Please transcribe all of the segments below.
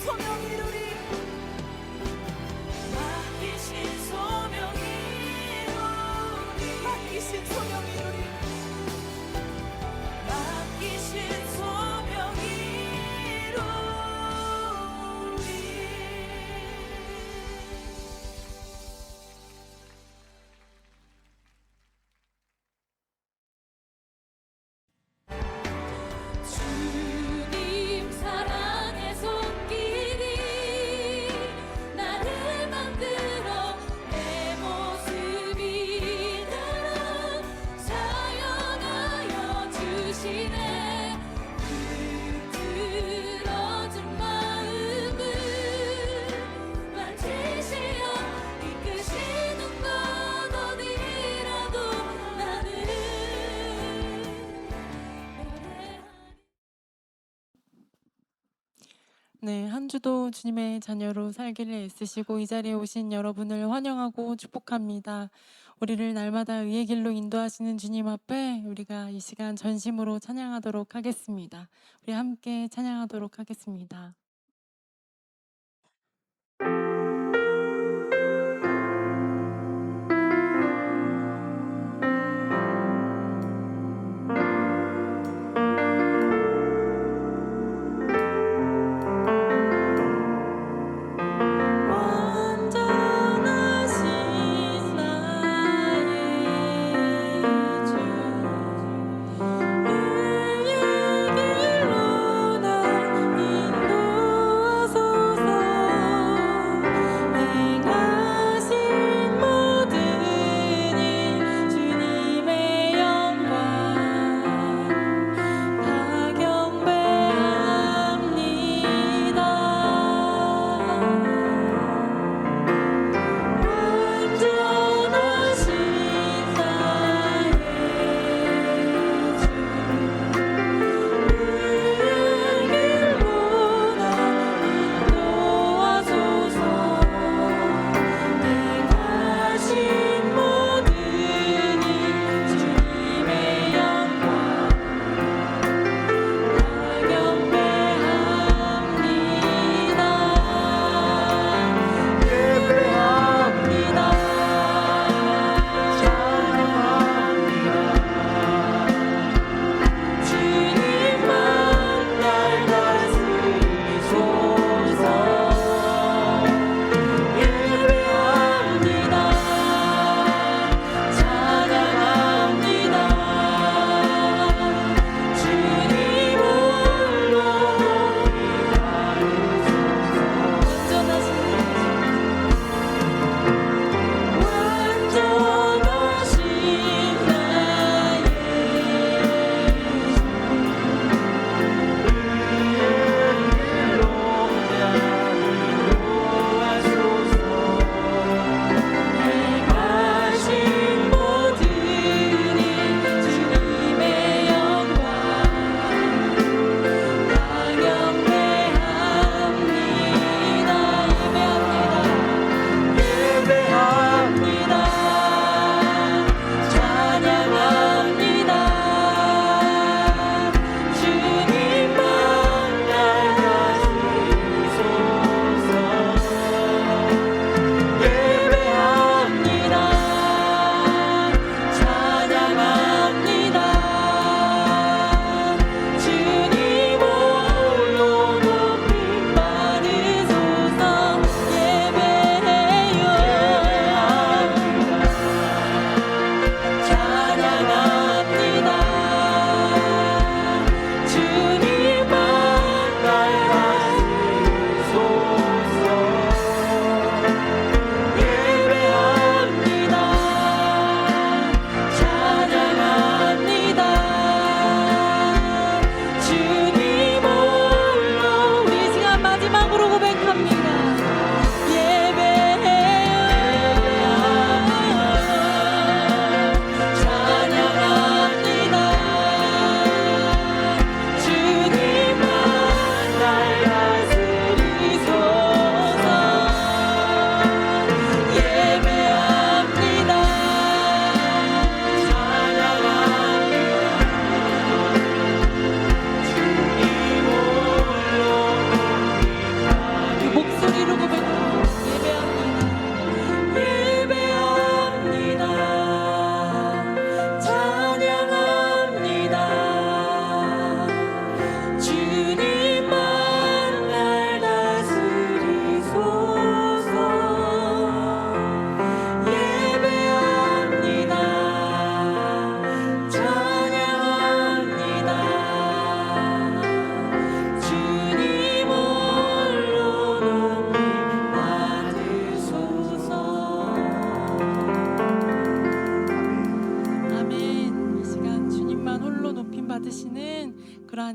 소명 이루리. 맡기신 소명 이루리. 맡기신 소명 이루리. 맡기신 소명 이루리. 주님 사랑의 손길이 나를 만들어 내 모습이 되라 사용하여 주시네. 들어준 마음을 만지시어 이끄시는 건 어디라도 나는 네, 한 주도 주님의 자녀로 살기를 애쓰시고 이 자리에 오신 여러분을 환영하고 축복합니다. 우리를 날마다 의의 길로 인도하시는 주님 앞에 우리가 이 시간 전심으로 찬양하도록 하겠습니다. 우리 함께 찬양하도록 하겠습니다. 완전하신 나의 주 의의 길로 나 인도하시네.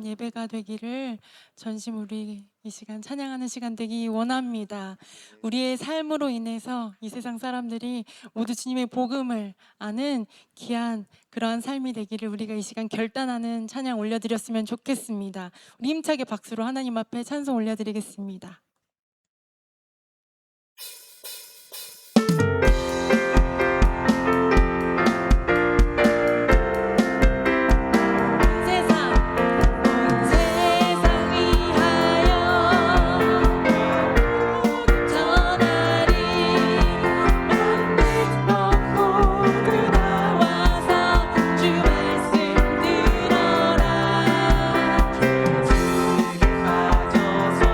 예배가 되기를 전심 우리 이 시간 찬양하는 시간 되기 원합니다. 우리의 삶으로 인해서 이 세상 사람들이 모두 주님의 복음을 아는 귀한 그러한 삶이 되기를 우리가 이 시간 결단하는 찬양 올려드렸으면 좋겠습니다. 우리 힘차게 박수로 하나님 앞에 찬송 올려드리겠습니다. 주를 가져서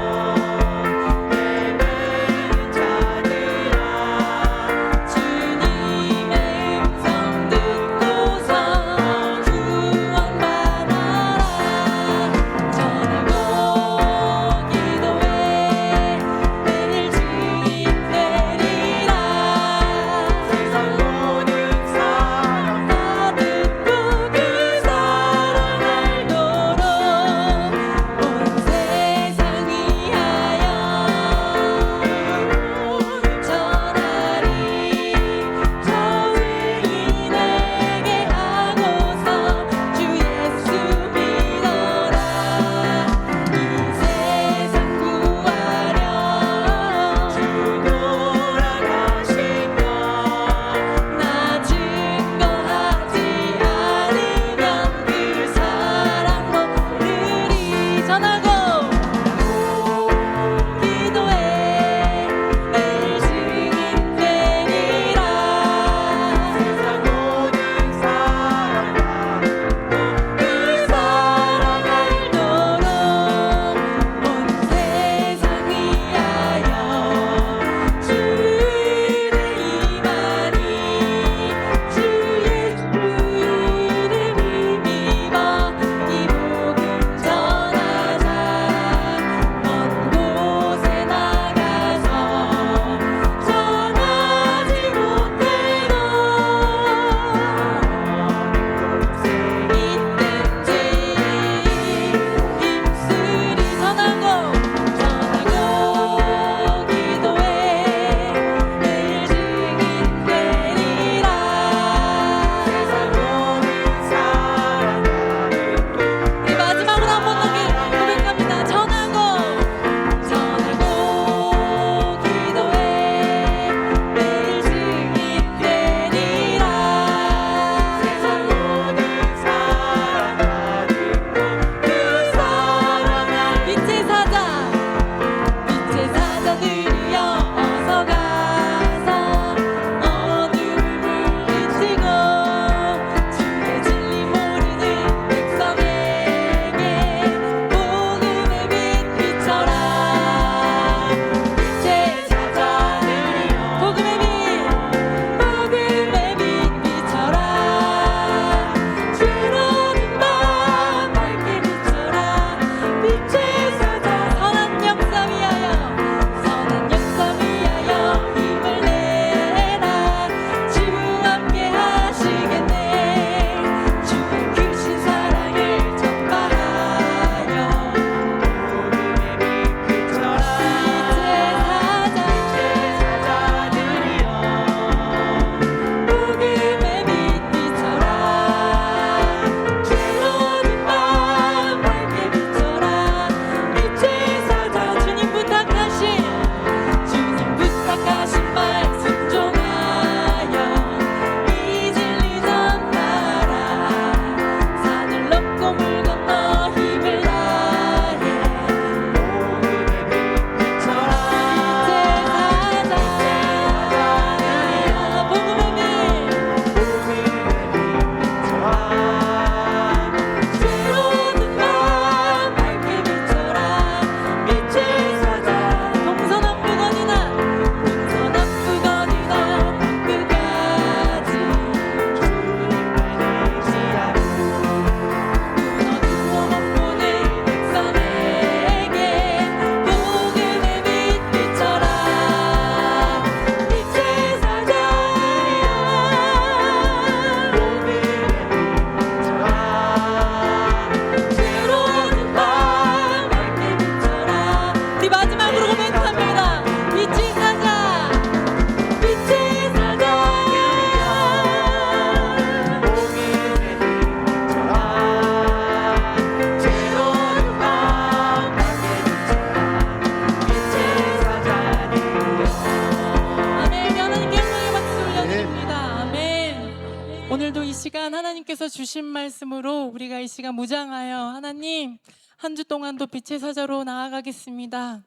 하나님께서 주신 말씀으로 우리가 이 시간 무장하여 하나님 한 주 동안도 빛의 사자로 나아가겠습니다.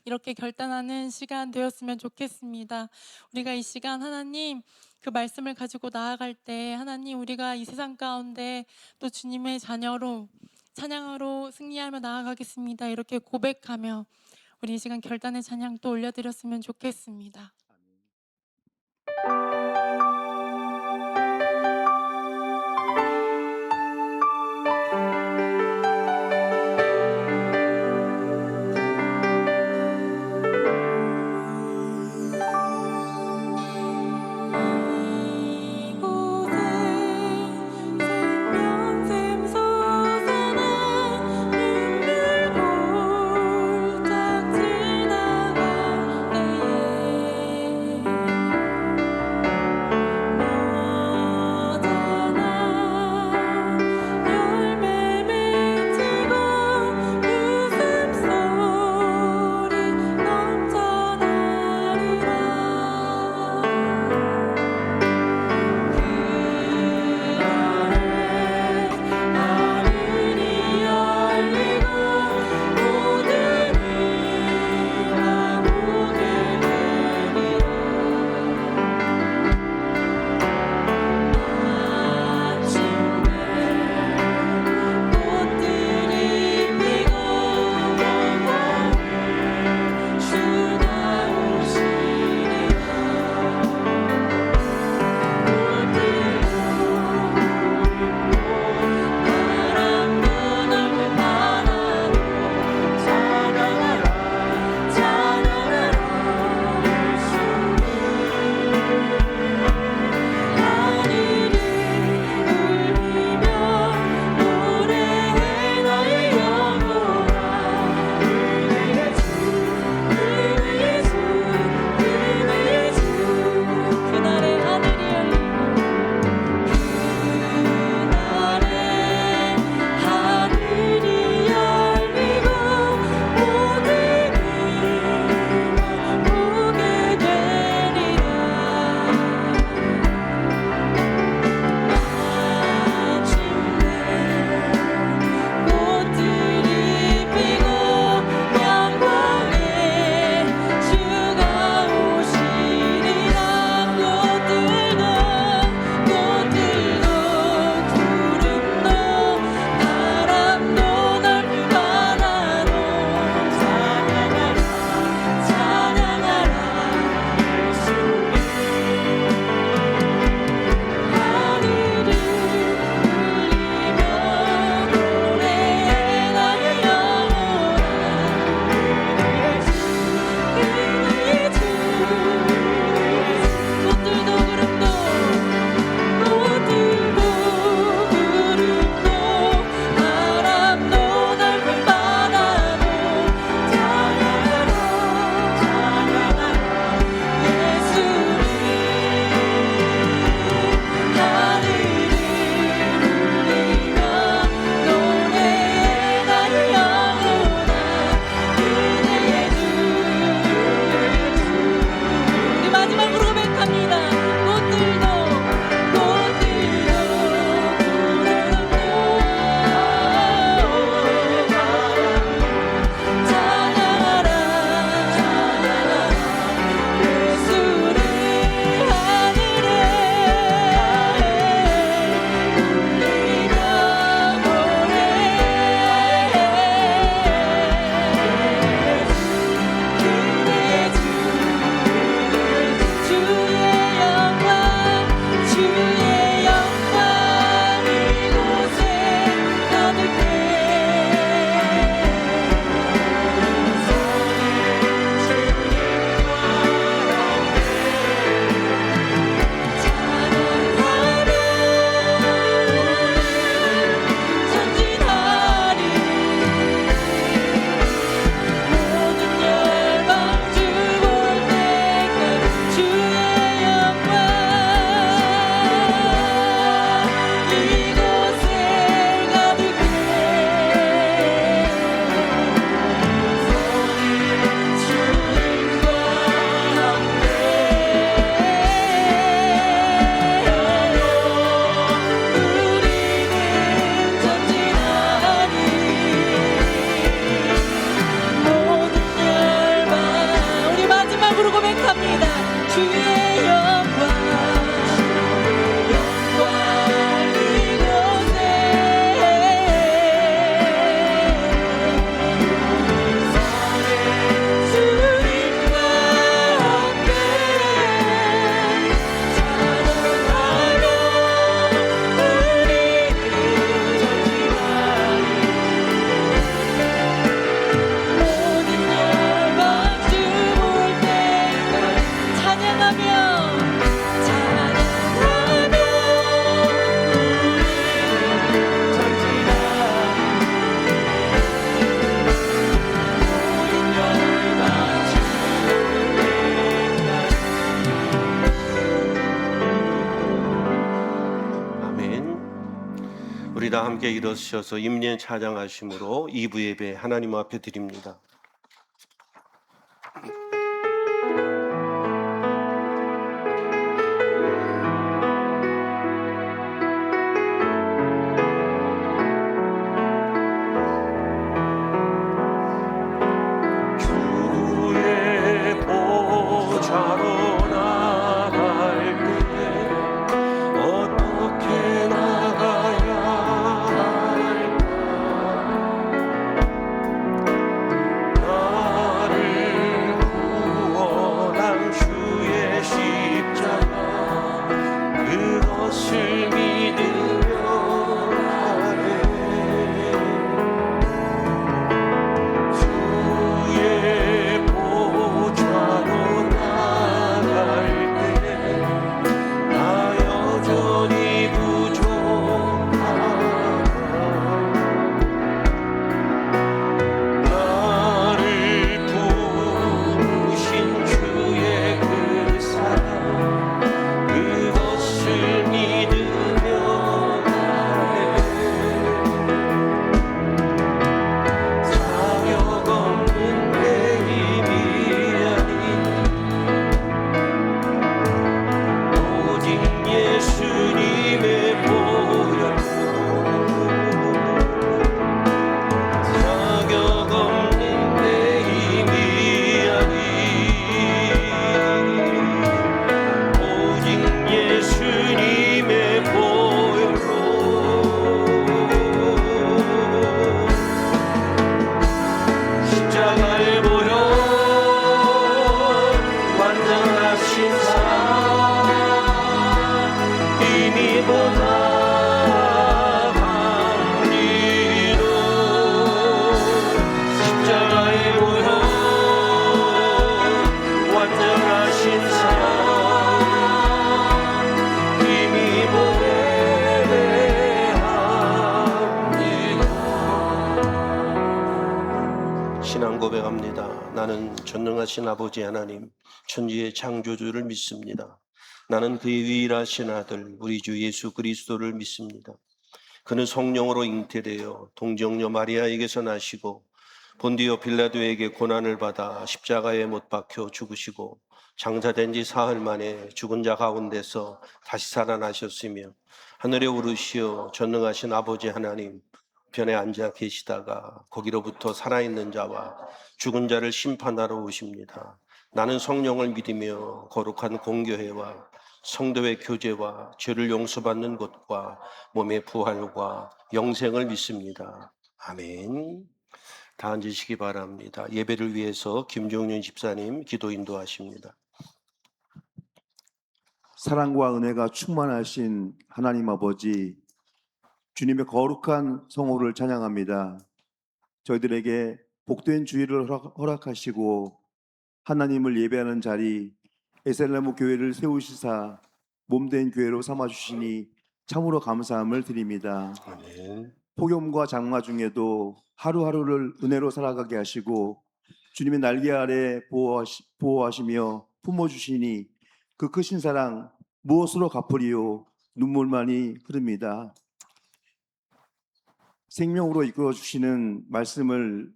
이렇게 결단하는 시간 되었으면 좋겠습니다. 우리가 이 시간 하나님 그 말씀을 가지고 나아갈 때 하나님 우리가 이 세상 가운데 또 주님의 자녀로 찬양으로 승리하며 나아가겠습니다. 이렇게 고백하며 우리 이 시간 결단의 찬양 또 올려드렸으면 좋겠습니다. 이곳에 생명샘 솟아나 눈물 골짝 지나갈 때에 다 함께 일어서셔서 임례 찬양하심으로 2부 예배 하나님 앞에 드립니다. 주의 보좌로 나갈 때 어떻게 나가야 할까? 나를 구원한 주의 십자가 그것을 믿으며 가네. 주의 보좌로 나갈 때 나 여전히 부족하다. 나를 부르신 주의 그 사랑 그것을 믿으며 가네. 자격 없는 내 힘이 아닌 오직 예수님의 보혈로 자격 없는 내 힘이 아닌 오직 예수님의 보혈로 십자가의 보혈 완전하신 사랑 이미보다 강리로 십자가의 보혈 완전하신 사랑 이미보다 예배합니다. 신앙 고백합니다. 나는 전능하신 아버지 하나님 천지의 창조주를 믿습니다. 나는 그의 유일하신 아들 우리 주 예수 그리스도를 믿습니다. 그는 성령으로 잉태되어 동정녀 마리아에게서 나시고 본디오 빌라도에게 고난을 받아 십자가에 못 박혀 죽으시고 장사된 지 사흘 만에 죽은 자 가운데서 다시 살아나셨으며 하늘에 오르시어 전능하신 아버지 하나님 편에 앉아 계시다가 거기로부터 살아있는 자와 죽은 자를 심판하러 오십니다. 나는 성령을 믿으며 거룩한 공교회와 성도의 교제와 죄를 용서받는 것과 몸의 부활과 영생을 믿습니다. 아멘. 다 앉으시기 바랍니다. 예배를 위해서 김종윤 집사님 기도 인도하십니다. 사랑과 은혜가 충만하신 하나님 아버지, 주님의 거룩한 성호를 찬양합니다. 저희들에게 복된 주일을 허락하시고 하나님을 예배하는 자리 에셀나무 교회를 세우시사 몸된 교회로 삼아주시니 참으로 감사함을 드립니다. 아멘. 폭염과 장마 중에도 하루하루를 은혜로 살아가게 하시고 주님의 날개 아래 보호하시며 품어주시니 그 크신 사랑 무엇으로 갚으리요? 눈물만이 흐릅니다. 생명으로 이끌어 주시는 말씀을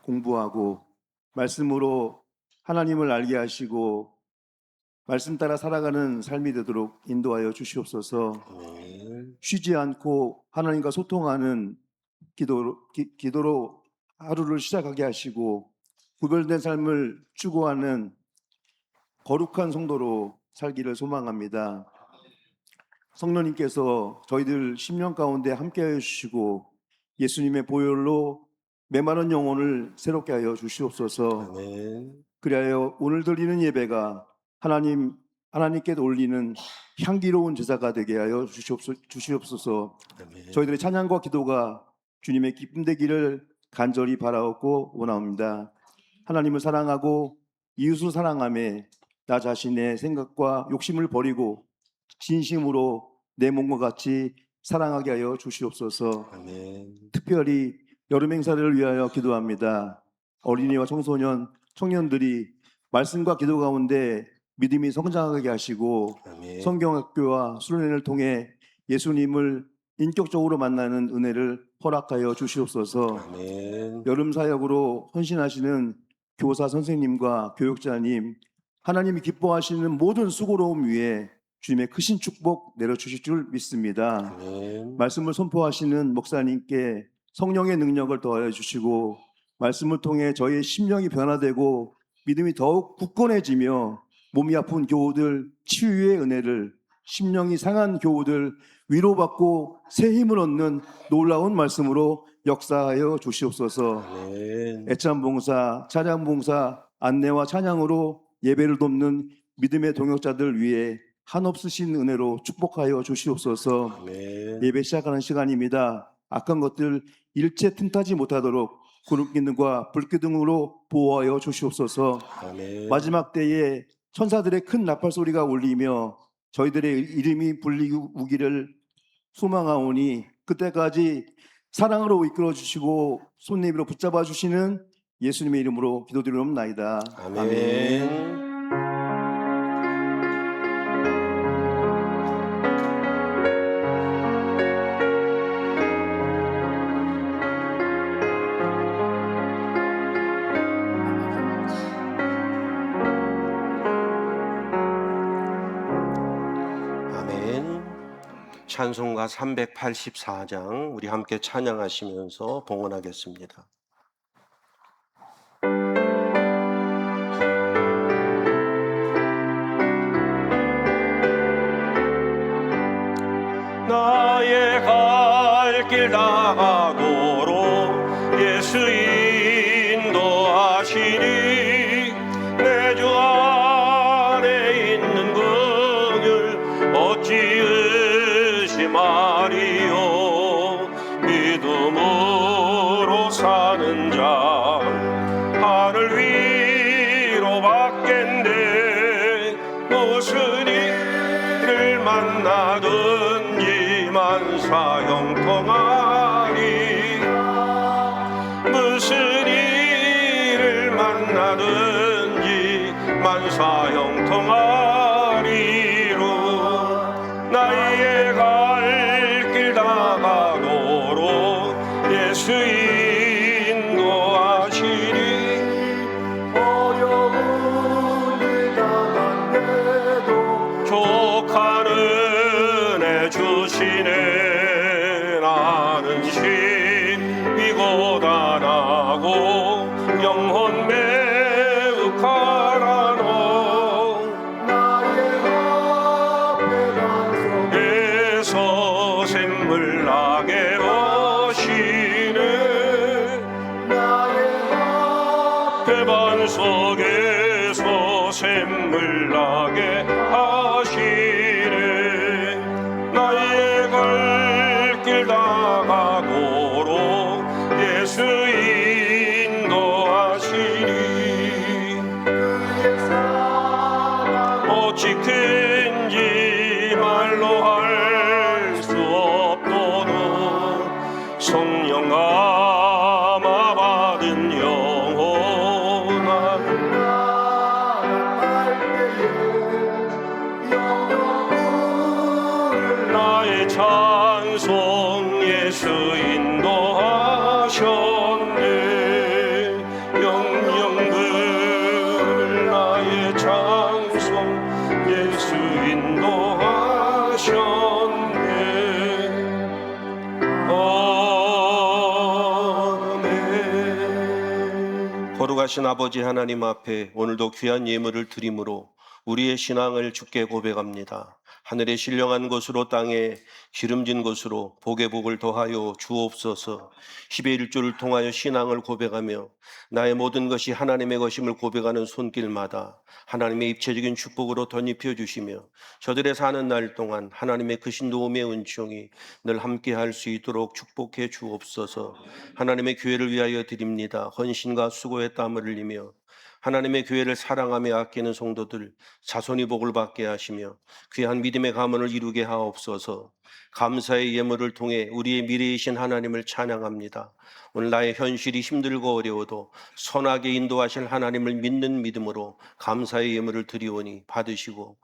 공부하고 말씀으로 하나님을 알게 하시고 말씀 따라 살아가는 삶이 되도록 인도하여 주시옵소서. 아멘. 쉬지 않고 하나님과 소통하는 기도로 하루를 시작하게 하시고 구별된 삶을 추구하는 거룩한 성도로 살기를 소망합니다. 성령님께서 저희들 10년 가운데 함께하여 주시고 예수님의 보혈로 메마른 영혼을 새롭게 하여 주시옵소서. 아멘. 그리하여 오늘 드리는 예배가 하나님께 올리는 향기로운 제사가 되게 하여 주시옵소서. 아멘. 저희들의 찬양과 기도가 주님의 기쁨 되기를 간절히 바라옵고 원합니다. 하나님을 사랑하고 이웃을 사랑하며 나 자신의 생각과 욕심을 버리고 진심으로 내 몸과 같이 사랑하게 하여 주시옵소서. 아멘. 특별히 여름 행사를 위하여 기도합니다. 어린이와 청소년, 청년들이 말씀과 기도 가운데 믿음이 성장하게 하시고 아멘. 성경학교와 수련회를 통해 예수님을 인격적으로 만나는 은혜를 허락하여 주시옵소서. 아멘. 여름 사역으로 헌신하시는 교사 선생님과 교육자님, 하나님이 기뻐하시는 모든 수고로움 위에 주님의 크신 축복 내려주실 줄 믿습니다. 아멘. 말씀을 선포하시는 목사님께 성령의 능력을 더하여 주시고 말씀을 통해 저희의 심령이 변화되고 믿음이 더욱 굳건해지며 몸이 아픈 교우들 치유의 은혜를, 심령이 상한 교우들 위로받고 새 힘을 얻는 놀라운 말씀으로 역사하여 주시옵소서. 아멘. 애찬봉사, 찬양봉사, 안내와 찬양으로 예배를 돕는 믿음의 동역자들 위해 한없으신 은혜로 축복하여 주시옵소서. 아멘. 예배 시작하는 시간입니다. 악한 것들 일체 틈타지 못하도록 구름기둥과 불기둥으로 보호하여 주시옵소서. 아멘. 마지막 때에 천사들의 큰 나팔 소리가 울리며 저희들의 이름이 불리우기를 소망하오니 그때까지 사랑으로 이끌어 주시고 손님으로 붙잡아 주시는 예수님의 이름으로 기도드리옵나이다. 아멘. 아멘. 찬송가 384장 우리 함께 찬양하시면서 봉헌하겠습니다. 나의 갈 길 나가도록 예수 인도하시니 내 주 안에 있는 긍휼 어찌 의심하리요. 믿음으로 사는 자 하늘 위로 받겠네. 무슨 일을 만나든지 만사형통하리. 무슨 일을 만나든지 만사형통하리로. 나의 갈 길 나가도록 예수 인도하시니 어려운 일 당한데도 족한 은혜 주시네. 나는 심히 고단하고 영혼 매우 가라노. 나의 앞에 에서 샘물 나게 하시네. 나의 배반 속에서 샘물 나게 하시네. 나의 갈 길 나가도록 예수 인도하시니 어찌 큰지 말로 할 수 없도록 성령 감화 받은 영혼아. 나의 찬송 예수 인도하셨네. 영영 들 나의 찬송 예수 인도하셨네. 아멘. 거룩하신 아버지 하나님 앞에 오늘도 귀한 예물을 드림으로 우리의 신앙을 주께 고백합니다. 하늘의 신령한 곳으로 땅에 기름진 곳으로 복의 복을 더하여 주옵소서. 10의 1조를 통하여 신앙을 고백하며 나의 모든 것이 하나님의 것임을 고백하는 손길마다 하나님의 입체적인 축복으로 덧입혀 주시며 저들의 사는 날 동안 하나님의 크신 도움의 은총이 늘 함께 할 수 있도록 축복해 주옵소서. 하나님의 교회를 위하여 드립니다. 헌신과 수고의 땀을 흘리며 하나님의 교회를 사랑하며 아끼는 성도들 자손이 복을 받게 하시며 귀한 믿음의 가문을 이루게 하옵소서. 감사의 예물을 통해 우리의 미래이신 하나님을 찬양합니다. 오늘 나의 현실이 힘들고 어려워도 선하게 인도하실 하나님을 믿는 믿음으로 감사의 예물을 드리오니 받으시고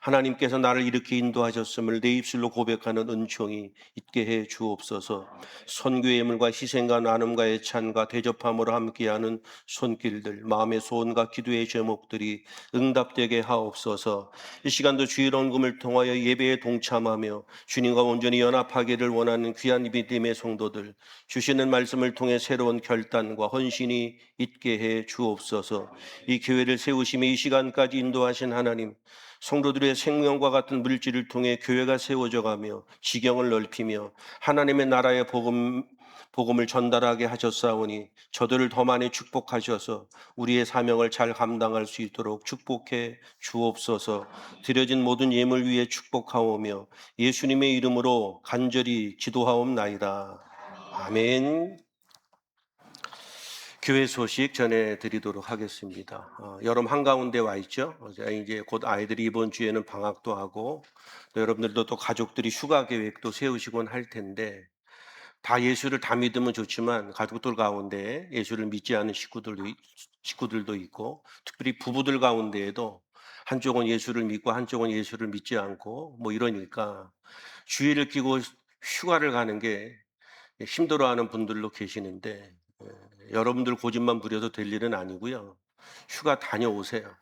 하나님께서 나를 이렇게 인도하셨음을 내 입술로 고백하는 은총이 있게 해 주옵소서. 선교의 예물과 희생과 나눔과 애찬과 대접함으로 함께하는 손길들, 마음의 소원과 기도의 제목들이 응답되게 하옵소서. 이 시간도 주일 헌금을 통하여 예배에 동참하며 주님과 온전히 연합하기를 원하는 귀한 믿음의 성도들, 주시는 말씀을 통해 새로운 결단과 헌신이 있게 해 주옵소서. 이 교회를 세우시며 이 시간까지 인도하신 하나님, 성도들의 생명과 같은 물질을 통해 교회가 세워져 가며 지경을 넓히며 하나님의 나라의 복음을 전달하게 하셨사오니 저들을 더 많이 축복하셔서 우리의 사명을 잘 감당할 수 있도록 축복해 주옵소서. 드려진 모든 예물 위에 축복하오며 예수님의 이름으로 간절히 기도하옵나이다. 아멘. 교회 소식 전해드리도록 하겠습니다. 여름 한가운데 와 있죠. 이제 곧 아이들이 이번 주에는 방학도 하고 또 여러분들도 또 가족들이 휴가 계획도 세우시곤 할 텐데 다 예수를 다 믿으면 좋지만 가족들 가운데 예수를 믿지 않은 식구들도 있고 특별히 부부들 가운데에도 한쪽은 예수를 믿고 한쪽은 예수를 믿지 않고 뭐 이러니까 주의를 끼고 휴가를 가는 게 힘들어하는 분들도 계시는데 여러분들 고집만 부려도 될 일은 아니고요. 휴가 다녀오세요.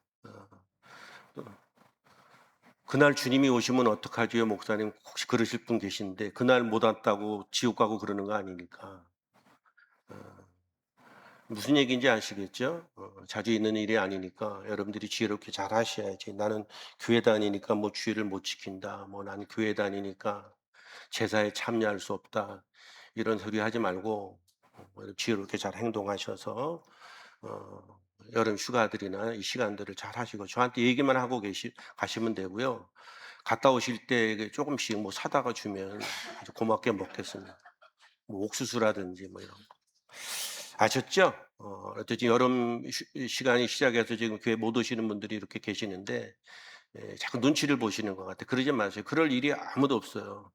그날 주님이 오시면 어떡하지요, 목사님? 혹시 그러실 분 계신데 그날 못 왔다고 지옥 가고 그러는 거 아니니까. 무슨 얘기인지 아시겠죠? 자주 있는 일이 아니니까 여러분들이 지혜롭게 잘 하셔야지. 나는 교회 다니니까 뭐 주의를 못 지킨다. 뭐 나는 교회 다니니까 제사에 참여할 수 없다. 이런 소리 하지 말고 지혜롭게 잘 행동하셔서 여름 휴가들이나 이 시간들을 잘 하시고 저한테 얘기만 하고 가시면 되고요. 갔다 오실 때 조금씩 뭐 사다가 주면 아주 고맙게 먹겠습니다. 뭐 옥수수라든지 뭐 이런 거. 아셨죠? 어쨌든 여름 시간이 시작해서 지금 교회 못 오시는 분들이 이렇게 계시는데 자꾸 눈치를 보시는 것 같아요. 그러지 마세요. 그럴 일이 아무도 없어요.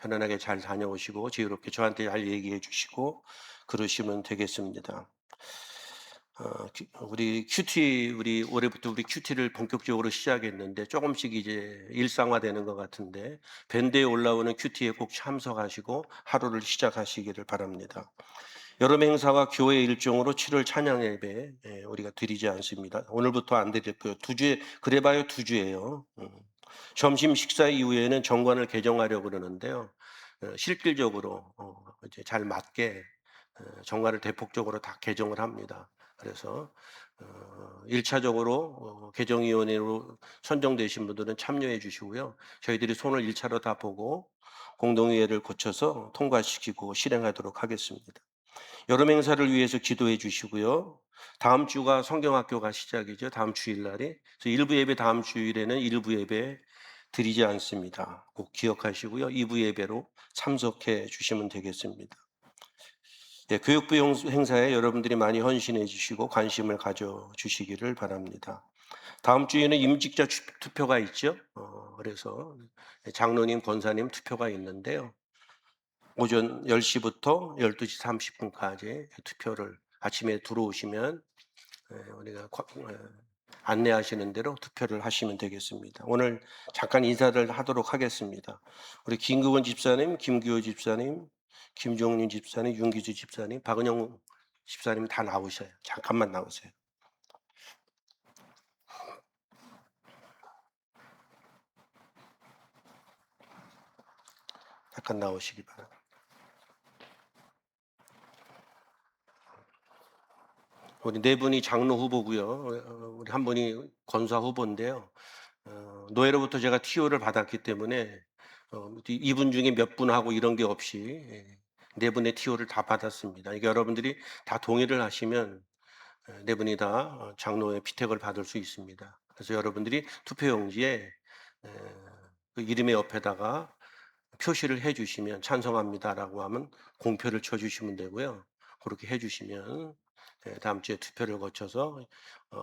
편안하게 잘 다녀오시고 지혜롭게 저한테 잘 얘기해 주시고 그러시면 되겠습니다. 우리 올해부터 우리 큐티를 본격적으로 시작했는데 조금씩 이제 일상화되는 것 같은데 밴드에 올라오는 큐티에 꼭 참석하시고 하루를 시작하시기를 바랍니다. 여름 행사와 교회 일정으로 7월 찬양 예배 우리가 드리지 않습니다. 오늘부터 안 드렸고요. 2주에 그래봐요 2주예요. 점심 식사 이후에는 정관을 개정하려고 그러는데요. 실질적으로 이제 잘 맞게 정관을 대폭적으로 다 개정을 합니다. 그래서 1차적으로 개정위원회로 선정되신 분들은 참여해 주시고요. 저희들이 손을 1차로 다 보고 공동의회를 거쳐서 통과시키고 실행하도록 하겠습니다. 여름 행사를 위해서 기도해 주시고요. 다음 주가 성경학교가 시작이죠. 다음 주일날에. 그래서 일부 예배 다음 주일에는 일부 예배 드리지 않습니다. 꼭 기억하시고요. 2부 예배로 참석해 주시면 되겠습니다. 교육부 행사에 여러분들이 많이 헌신해 주시고 관심을 가져 주시기를 바랍니다. 다음 주에는 임직자 투표가 있죠. 그래서 장로님, 권사님 투표가 있는데요. 오전 10시부터 12시 30분까지 투표를 아침에 들어오시면 우리가 안내하시는 대로 투표를 하시면 되겠습니다. 오늘 잠깐 인사를 하도록 하겠습니다. 우리 김규원 집사님, 김규호 집사님, 김종민 집사님, 윤기주 집사님, 박은영 집사님 다 나오셔요. 잠깐만 나오세요. 잠깐 나오시기 바랍니다. 우리 네 분이 장로 후보고요. 우리 한 분이 권사 후보인데요. 노예로부터 제가 TO를 받았기 때문에 이분 중에 몇 분하고 이런 게 없이 네 분의 TO를 다 받았습니다. 이게 여러분들이 다 동의를 하시면 네 분이 다 장로의 피택을 받을 수 있습니다. 그래서 여러분들이 투표용지에 그 이름의 옆에다가 표시를 해주시면 찬성합니다라고 하면 공표를 쳐주시면 되고요. 그렇게 해주시면 다음 주에 투표를 거쳐서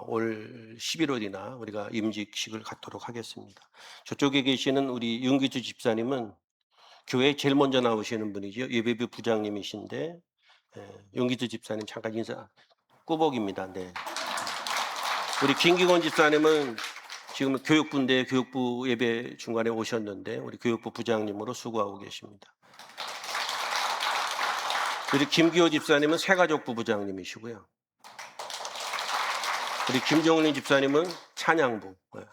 올 11월이나 우리가 임직식을 갖도록 하겠습니다. 저쪽에 계시는 우리 윤기주 집사님은 교회에 제일 먼저 나오시는 분이죠. 예배부 부장님이신데 윤기주 집사님 잠깐 인사. 꾸벅입니다. 네. 우리 김기곤 집사님은 지금 교육부인데 교육부 예배 중간에 오셨는데 우리 교육부 부장님으로 수고하고 계십니다. 우리 김기호 집사님은 새가족부 부장님이시고요. 우리 김정린 집사님은 찬양부. 네.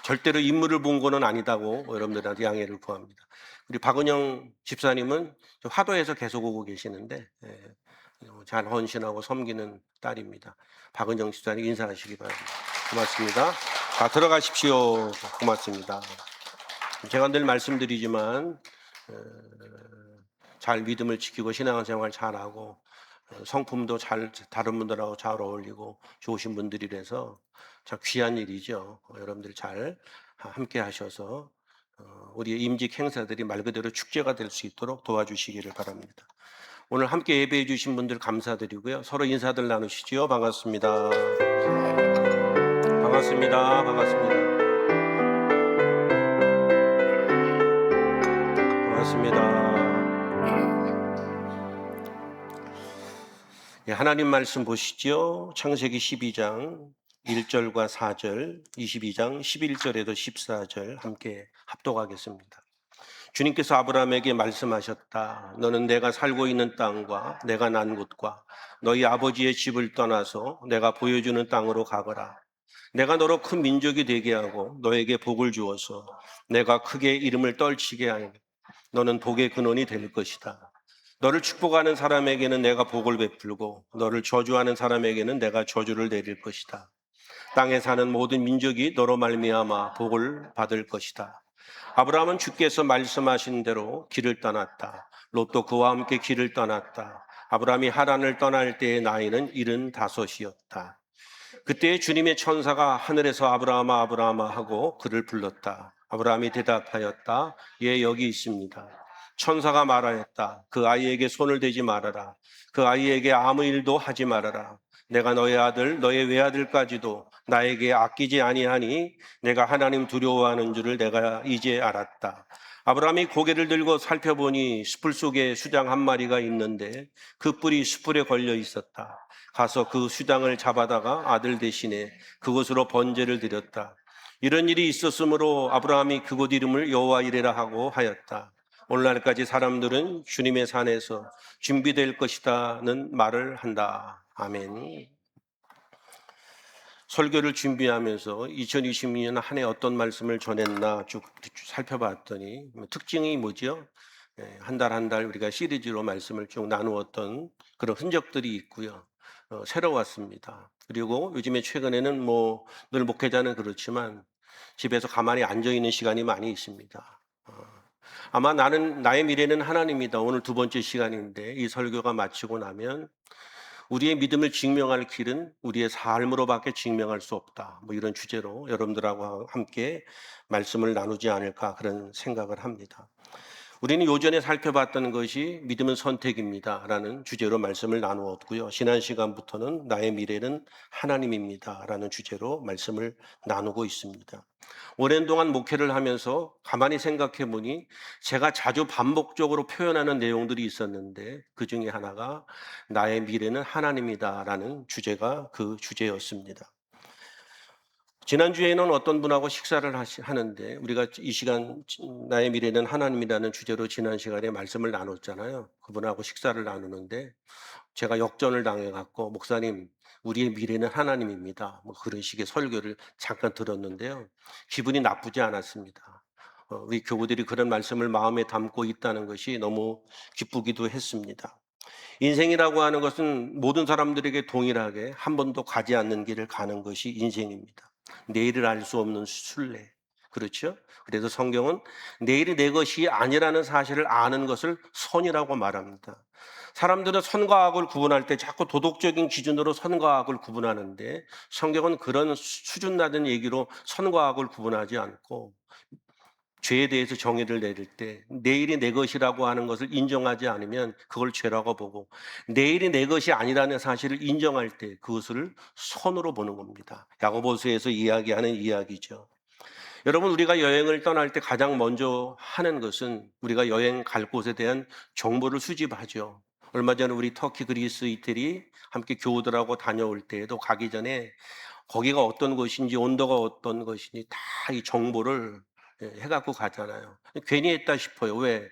절대로 인물을 본 거는 아니다고 여러분들한테 양해를 구합니다. 우리 박은영 집사님은 화도에서 계속 오고 계시는데 잘 헌신하고 섬기는 딸입니다. 박은영 집사님 인사하시기 바랍니다. 고맙습니다. 자, 들어가십시오. 고맙습니다. 제가 늘 말씀드리지만 잘 믿음을 지키고 신앙생활 잘하고 성품도 잘 다른 분들하고 잘 어울리고 좋으신 분들이라서 참 귀한 일이죠. 여러분들 잘 함께 하셔서 우리의 임직 행사들이 말 그대로 축제가 될 수 있도록 도와주시기를 바랍니다. 오늘 함께 예배해 주신 분들 감사드리고요. 서로 인사들 나누시죠. 반갑습니다. 반갑습니다. 반갑습니다. 반갑습니다. 예, 하나님 말씀 보시죠. 창세기 12장 1절과 4절, 22장 11절에도 14절 함께 합독하겠습니다. 주님께서 아브라함에게 말씀하셨다. 너는 내가 살고 있는 땅과 내가 난 곳과 너희 아버지의 집을 떠나서 내가 보여주는 땅으로 가거라. 내가 너로 큰 민족이 되게 하고 너에게 복을 주어서 내가 크게 이름을 떨치게 하니 너는 복의 근원이 될 것이다. 너를 축복하는 사람에게는 내가 복을 베풀고 너를 저주하는 사람에게는 내가 저주를 내릴 것이다. 땅에 사는 모든 민족이 너로 말미암아 복을 받을 것이다. 아브라함은 주께서 말씀하신 대로 길을 떠났다. 롯도 그와 함께 길을 떠났다. 아브라함이 하란을 떠날 때의 나이는 75이었다. 그때 주님의 천사가 하늘에서 아브라함아 아브라함아 하고 그를 불렀다. 아브라함이 대답하였다. 예, 여기 있습니다. 천사가 말하였다. 그 아이에게 손을 대지 말아라. 그 아이에게 아무 일도 하지 말아라. 내가 너의 아들, 너의 외아들까지도 나에게 아끼지 아니하니 내가 하나님 두려워하는 줄을 내가 이제 알았다. 아브라함이 고개를 들고 살펴보니 숯불 속에 수장 한 마리가 있는데 그 뿔이 숯불에 걸려 있었다. 가서 그 수장을 잡아다가 아들 대신에 그곳으로 번제를 드렸다. 이런 일이 있었으므로 아브라함이 그곳 이름을 여호와 이레라 하고 하였다. 오늘날까지 사람들은 주님의 산에서 준비될 것이다는 말을 한다. 아멘. 설교를 준비하면서 2022년 한 해 어떤 말씀을 전했나 쭉 살펴봤더니 특징이 뭐죠? 한 달 한 달 우리가 시리즈로 말씀을 쭉 나누었던 그런 흔적들이 있고요. 새로웠습니다. 그리고 요즘에 최근에는 늘 목회자는 그렇지만 집에서 가만히 앉아 있는 시간이 많이 있습니다. 아마 나의 미래는 하나님이다. 오늘 두 번째 시간인데 이 설교가 마치고 나면 우리의 믿음을 증명할 길은 우리의 삶으로밖에 증명할 수 없다. 이런 주제로 여러분들하고 함께 말씀을 나누지 않을까 그런 생각을 합니다. 우리는 요전에 살펴봤던 것이 믿음은 선택입니다 라는 주제로 말씀을 나누었고요. 지난 시간부터는 나의 미래는 하나님입니다 라는 주제로 말씀을 나누고 있습니다. 오랜 동안 목회를 하면서 가만히 생각해 보니 제가 자주 반복적으로 표현하는 내용들이 있었는데 그 중에 하나가 나의 미래는 하나님이다 라는 주제가 그 주제였습니다. 지난주에는 어떤 분하고 식사를 하는데 우리가 이 시간 나의 미래는 하나님이라는 주제로 지난 시간에 말씀을 나눴잖아요. 그분하고 식사를 나누는데 제가 역전을 당해갖고 목사님 우리의 미래는 하나님입니다. 그런 식의 설교를 잠깐 들었는데요. 기분이 나쁘지 않았습니다. 우리 교우들이 그런 말씀을 마음에 담고 있다는 것이 너무 기쁘기도 했습니다. 인생이라고 하는 것은 모든 사람들에게 동일하게 한 번도 가지 않는 길을 가는 것이 인생입니다. 내일을 알 수 없는 순례. 그렇죠? 그래서 성경은 내일이 내 것이 아니라는 사실을 아는 것을 선이라고 말합니다. 사람들은 선과 악을 구분할 때 자꾸 도덕적인 기준으로 선과 악을 구분하는데 성경은 그런 수준 낮은 얘기로 선과 악을 구분하지 않고 죄에 대해서 정의를 내릴 때 내일이 내 것이라고 하는 것을 인정하지 않으면 그걸 죄라고 보고 내일이 내 것이 아니라는 사실을 인정할 때 그것을 선으로 보는 겁니다. 야고보서에서 이야기하는 이야기죠. 여러분 우리가 여행을 떠날 때 가장 먼저 하는 것은 우리가 여행 갈 곳에 대한 정보를 수집하죠. 얼마 전에 우리 터키, 그리스, 이태리 함께 교우들하고 다녀올 때에도 가기 전에 거기가 어떤 곳인지 온도가 어떤 것인지 다 이 정보를 해갖고 가잖아요. 괜히 했다 싶어요. 왜?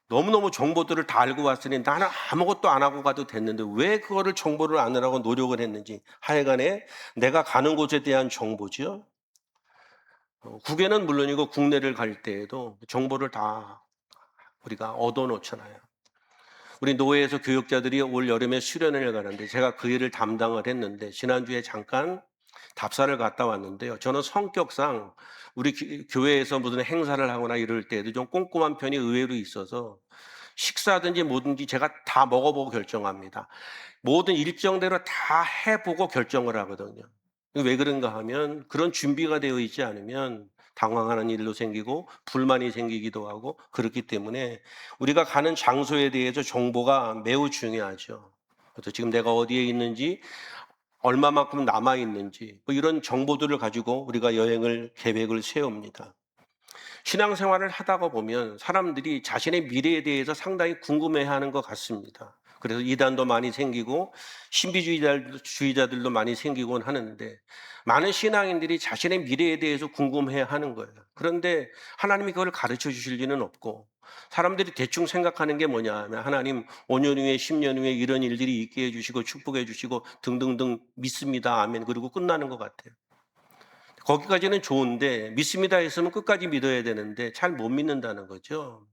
너무너무 정보들을 다 알고 왔으니 나는 아무것도 안 하고 가도 됐는데 왜 그거를 정보를 아느라고 노력을 했는지. 하여간에 내가 가는 곳에 대한 정보죠. 국외는 물론이고 국내를 갈 때에도 정보를 다 우리가 얻어놓잖아요. 우리 노회에서 교육자들이 올 여름에 수련회를 가는데 제가 그 일을 담당을 했는데 지난주에 잠깐 답사를 갔다 왔는데요. 저는 성격상 우리 교회에서 무슨 행사를 하거나 이럴 때에도 좀 꼼꼼한 편이 의외로 있어서 식사든지 뭐든지 제가 다 먹어보고 결정합니다. 모든 일정대로 다 해보고 결정을 하거든요. 왜 그런가 하면 그런 준비가 되어 있지 않으면 당황하는 일도 생기고 불만이 생기기도 하고 그렇기 때문에 우리가 가는 장소에 대해서 정보가 매우 중요하죠. 그래서 지금 내가 어디에 있는지 얼마만큼 남아 있는지 뭐 이런 정보들을 가지고 우리가 여행을 계획을 세웁니다. 신앙생활을 하다가 보면 사람들이 자신의 미래에 대해서 상당히 궁금해하는 것 같습니다. 그래서 이단도 많이 생기고 신비주의자들도 많이 생기곤 하는데 많은 신앙인들이 자신의 미래에 대해서 궁금해하는 거예요. 그런데 하나님이 그걸 가르쳐 주실 리는 없고 사람들이 대충 생각하는 게 뭐냐 하면 하나님 5년 후에 10년 후에 이런 일들이 있게 해주시고 축복해 주시고 등등등 믿습니다. 아멘. 그리고 끝나는 것 같아요. 거기까지는 좋은데 믿습니다 했으면 끝까지 믿어야 되는데 잘 못 믿는다는 거죠.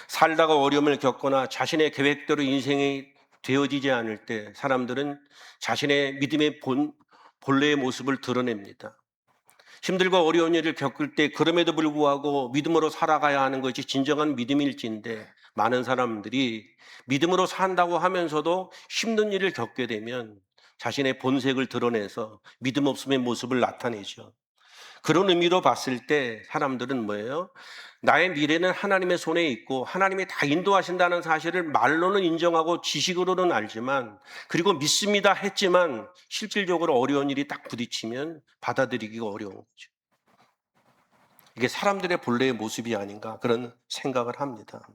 살다가 어려움을 겪거나 자신의 계획대로 인생이 되어지지 않을 때 사람들은 자신의 믿음의 본래의 모습을 드러냅니다. 힘들고 어려운 일을 겪을 때 그럼에도 불구하고 믿음으로 살아가야 하는 것이 진정한 믿음일지인데 많은 사람들이 믿음으로 산다고 하면서도 힘든 일을 겪게 되면 자신의 본색을 드러내서 믿음 없음의 모습을 나타내죠. 그런 의미로 봤을 때 사람들은 뭐예요? 나의 미래는 하나님의 손에 있고 하나님이 다 인도하신다는 사실을 말로는 인정하고 지식으로는 알지만 그리고 믿습니다 했지만 실질적으로 어려운 일이 딱 부딪히면 받아들이기가 어려운 거죠. 이게 사람들의 본래의 모습이 아닌가 그런 생각을 합니다.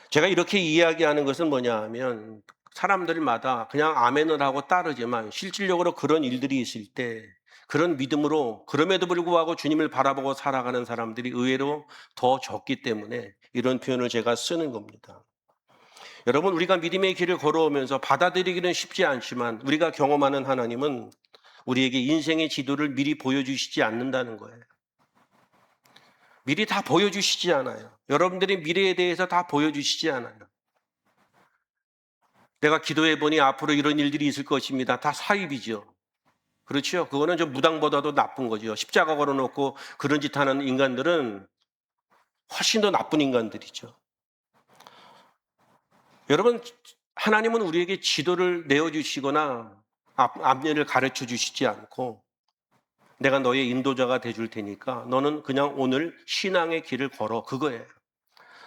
제가 이렇게 이야기하는 것은 뭐냐 하면 사람들마다 그냥 아멘을 하고 따르지만 실질적으로 그런 일들이 있을 때 그런 믿음으로 그럼에도 불구하고 주님을 바라보고 살아가는 사람들이 의외로 더 적기 때문에 이런 표현을 제가 쓰는 겁니다. 여러분, 우리가 믿음의 길을 걸어오면서 받아들이기는 쉽지 않지만 우리가 경험하는 하나님은 우리에게 인생의 지도를 미리 보여주시지 않는다는 거예요. 미리 다 보여주시지 않아요. 여러분들의 미래에 대해서 다 보여주시지 않아요. 내가 기도해 보니 앞으로 이런 일들이 있을 것입니다. 다 사입이죠. 그렇죠? 그거는 좀 무당보다도 나쁜 거죠. 십자가 걸어놓고 그런 짓 하는 인간들은 훨씬 더 나쁜 인간들이죠. 여러분, 하나님은 우리에게 지도를 내어주시거나 앞일을 가르쳐 주시지 않고 내가 너의 인도자가 돼줄 테니까 너는 그냥 오늘 신앙의 길을 걸어. 그거예요.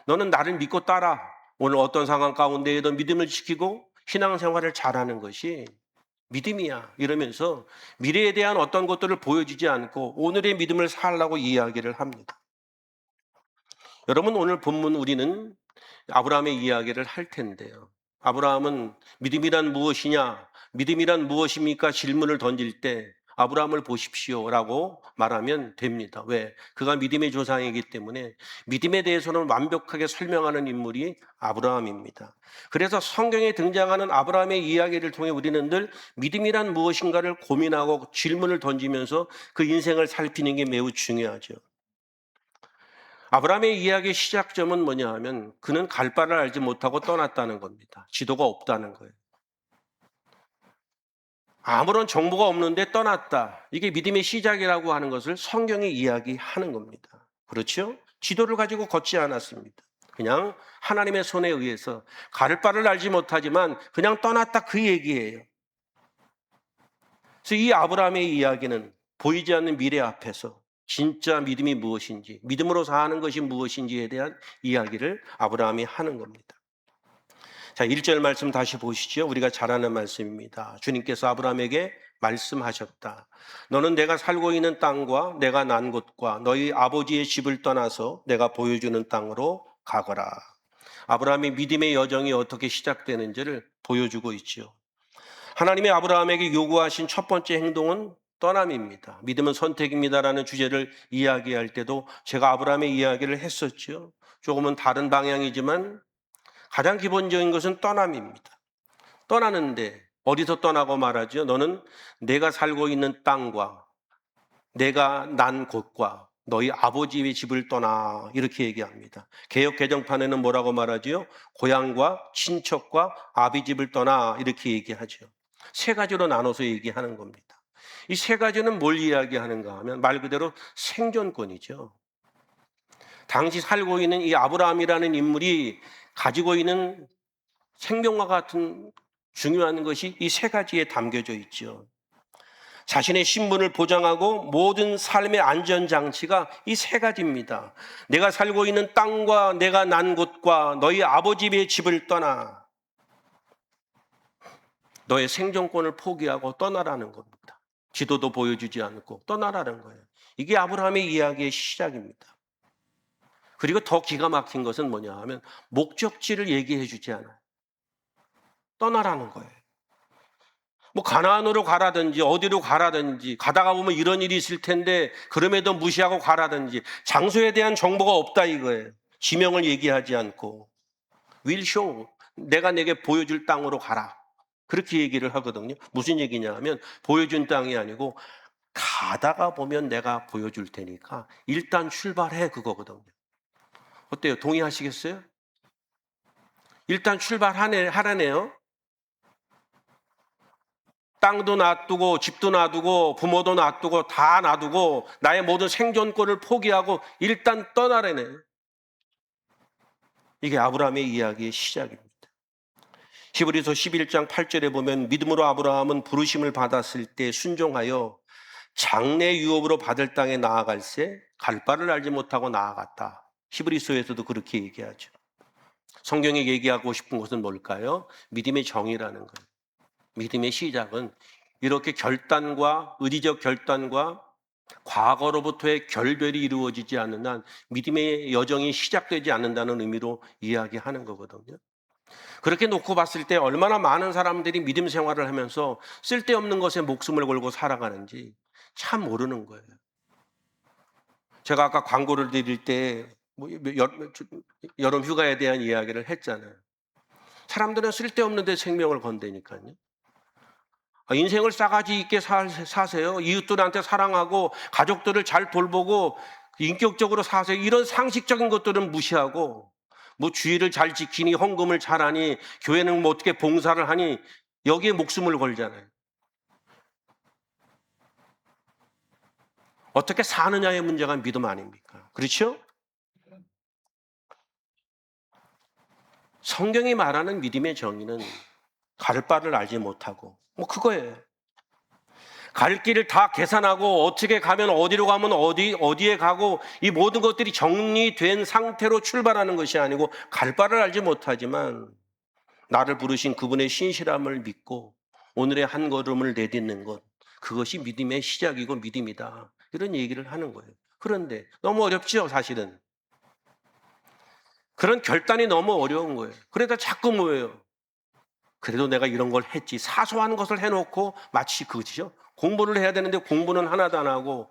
너는 나를 믿고 따라. 오늘 어떤 상황 가운데에도 믿음을 지키고 신앙생활을 잘하는 것이 믿음이야. 이러면서 미래에 대한 어떤 것들을 보여주지 않고 오늘의 믿음을 살라고 이야기를 합니다. 여러분, 오늘 본문 우리는 아브라함의 이야기를 할 텐데요. 아브라함은 믿음이란 무엇이냐? 믿음이란 무엇입니까? 질문을 던질 때 아브라함을 보십시오라고 말하면 됩니다. 왜? 그가 믿음의 조상이기 때문에 믿음에 대해서는 완벽하게 설명하는 인물이 아브라함입니다. 그래서 성경에 등장하는 아브라함의 이야기를 통해 우리는 늘 믿음이란 무엇인가를 고민하고 질문을 던지면서 그 인생을 살피는 게 매우 중요하죠. 아브라함의 이야기의 시작점은 뭐냐 하면 그는 갈 바를 알지 못하고 떠났다는 겁니다. 지도가 없다는 거예요. 아무런 정보가 없는데 떠났다. 이게 믿음의 시작이라고 하는 것을 성경이 이야기하는 겁니다. 그렇죠? 지도를 가지고 걷지 않았습니다. 그냥 하나님의 손에 의해서 갈 바를 알지 못하지만 그냥 떠났다 그 얘기예요. 그래서 이 아브라함의 이야기는 보이지 않는 미래 앞에서 진짜 믿음이 무엇인지, 믿음으로 사는 것이 무엇인지에 대한 이야기를 아브라함이 하는 겁니다. 자, 1절 말씀 다시 보시죠. 우리가 잘 아는 말씀입니다. 주님께서 아브라함에게 말씀하셨다. 너는 내가 살고 있는 땅과 내가 난 곳과 너희 아버지의 집을 떠나서 내가 보여주는 땅으로 가거라. 아브라함의 믿음의 여정이 어떻게 시작되는지를 보여주고 있죠. 하나님이 아브라함에게 요구하신 첫 번째 행동은 떠남입니다. 믿음은 선택입니다라는 주제를 이야기할 때도 제가 아브라함의 이야기를 했었죠. 조금은 다른 방향이지만 가장 기본적인 것은 떠남입니다. 떠나는데 어디서 떠나고 말하죠? 너는 내가 살고 있는 땅과 내가 난 곳과 너희 아버지의 집을 떠나, 이렇게 얘기합니다. 개역 개정판에는 뭐라고 말하지요? 고향과 친척과 아비 집을 떠나, 이렇게 얘기하죠. 세 가지로 나눠서 얘기하는 겁니다. 이 세 가지는 뭘 이야기하는가 하면 말 그대로 생존권이죠. 당시 살고 있는 이 아브라함이라는 인물이 가지고 있는 생명과 같은 중요한 것이 이 세 가지에 담겨져 있죠. 자신의 신분을 보장하고 모든 삶의 안전장치가 이 세 가지입니다. 내가 살고 있는 땅과 내가 난 곳과 너희 아버지의 집을 떠나, 너의 생존권을 포기하고 떠나라는 겁니다. 지도도 보여주지 않고 떠나라는 거예요. 이게 아브라함의 이야기의 시작입니다. 그리고 더 기가 막힌 것은 뭐냐 하면 목적지를 얘기해 주지 않아요. 떠나라는 거예요. 뭐 가나안으로 가라든지 어디로 가라든지 가다가 보면 이런 일이 있을 텐데 그럼에도 무시하고 가라든지 장소에 대한 정보가 없다 이거예요. 지명을 얘기하지 않고 will show, 내가 내게 보여줄 땅으로 가라, 그렇게 얘기를 하거든요. 무슨 얘기냐 하면 보여준 땅이 아니고 가다가 보면 내가 보여줄 테니까 일단 출발해, 그거거든요. 어때요? 동의하시겠어요? 일단 출발하라네요. 땅도 놔두고 집도 놔두고 부모도 놔두고 다 놔두고 나의 모든 생존권을 포기하고 일단 떠나라네. 이게 아브라함의 이야기의 시작입니다. 히브리서 11장 8절에 보면 믿음으로 아브라함은 부르심을 받았을 때 순종하여 장래 유업으로 받을 땅에 나아갈새 갈 바를 알지 못하고 나아갔다. 히브리서에서도 그렇게 얘기하죠. 성경이 얘기하고 싶은 것은 뭘까요? 믿음의 정의라는 거예요. 믿음의 시작은 이렇게 결단과 의지적 결단과 과거로부터의 결별이 이루어지지 않는 한 믿음의 여정이 시작되지 않는다는 의미로 이야기하는 거거든요. 그렇게 놓고 봤을 때 얼마나 많은 사람들이 믿음 생활을 하면서 쓸데없는 것에 목숨을 걸고 살아가는지 참 모르는 거예요. 제가 아까 광고를 드릴 때 여름 휴가에 대한 이야기를 했잖아요. 사람들은 쓸데없는 데 생명을 건다니까요. 인생을 싸가지 있게 사세요. 이웃들한테 사랑하고 가족들을 잘 돌보고 인격적으로 사세요. 이런 상식적인 것들은 무시하고 뭐 주의를 잘 지키니 헌금을 잘하니 교회는 뭐 어떻게 봉사를 하니 여기에 목숨을 걸잖아요. 어떻게 사느냐의 문제가 믿음 아닙니까? 그렇죠? 성경이 말하는 믿음의 정의는 갈 바를 알지 못하고 뭐 그거예요. 갈 길을 다 계산하고 어떻게 가면 어디로 가면 어디에 가고 이 모든 것들이 정리된 상태로 출발하는 것이 아니고 갈 바를 알지 못하지만 나를 부르신 그분의 신실함을 믿고 오늘의 한 걸음을 내딛는 것, 그것이 믿음의 시작이고 믿음이다, 이런 얘기를 하는 거예요. 그런데 너무 어렵죠, 사실은. 그런 결단이 너무 어려운 거예요. 그래서 자꾸 뭐예요? 그래도 내가 이런 걸 했지. 사소한 것을 해놓고 마치 그거죠. 공부를 해야 되는데 공부는 하나도 안 하고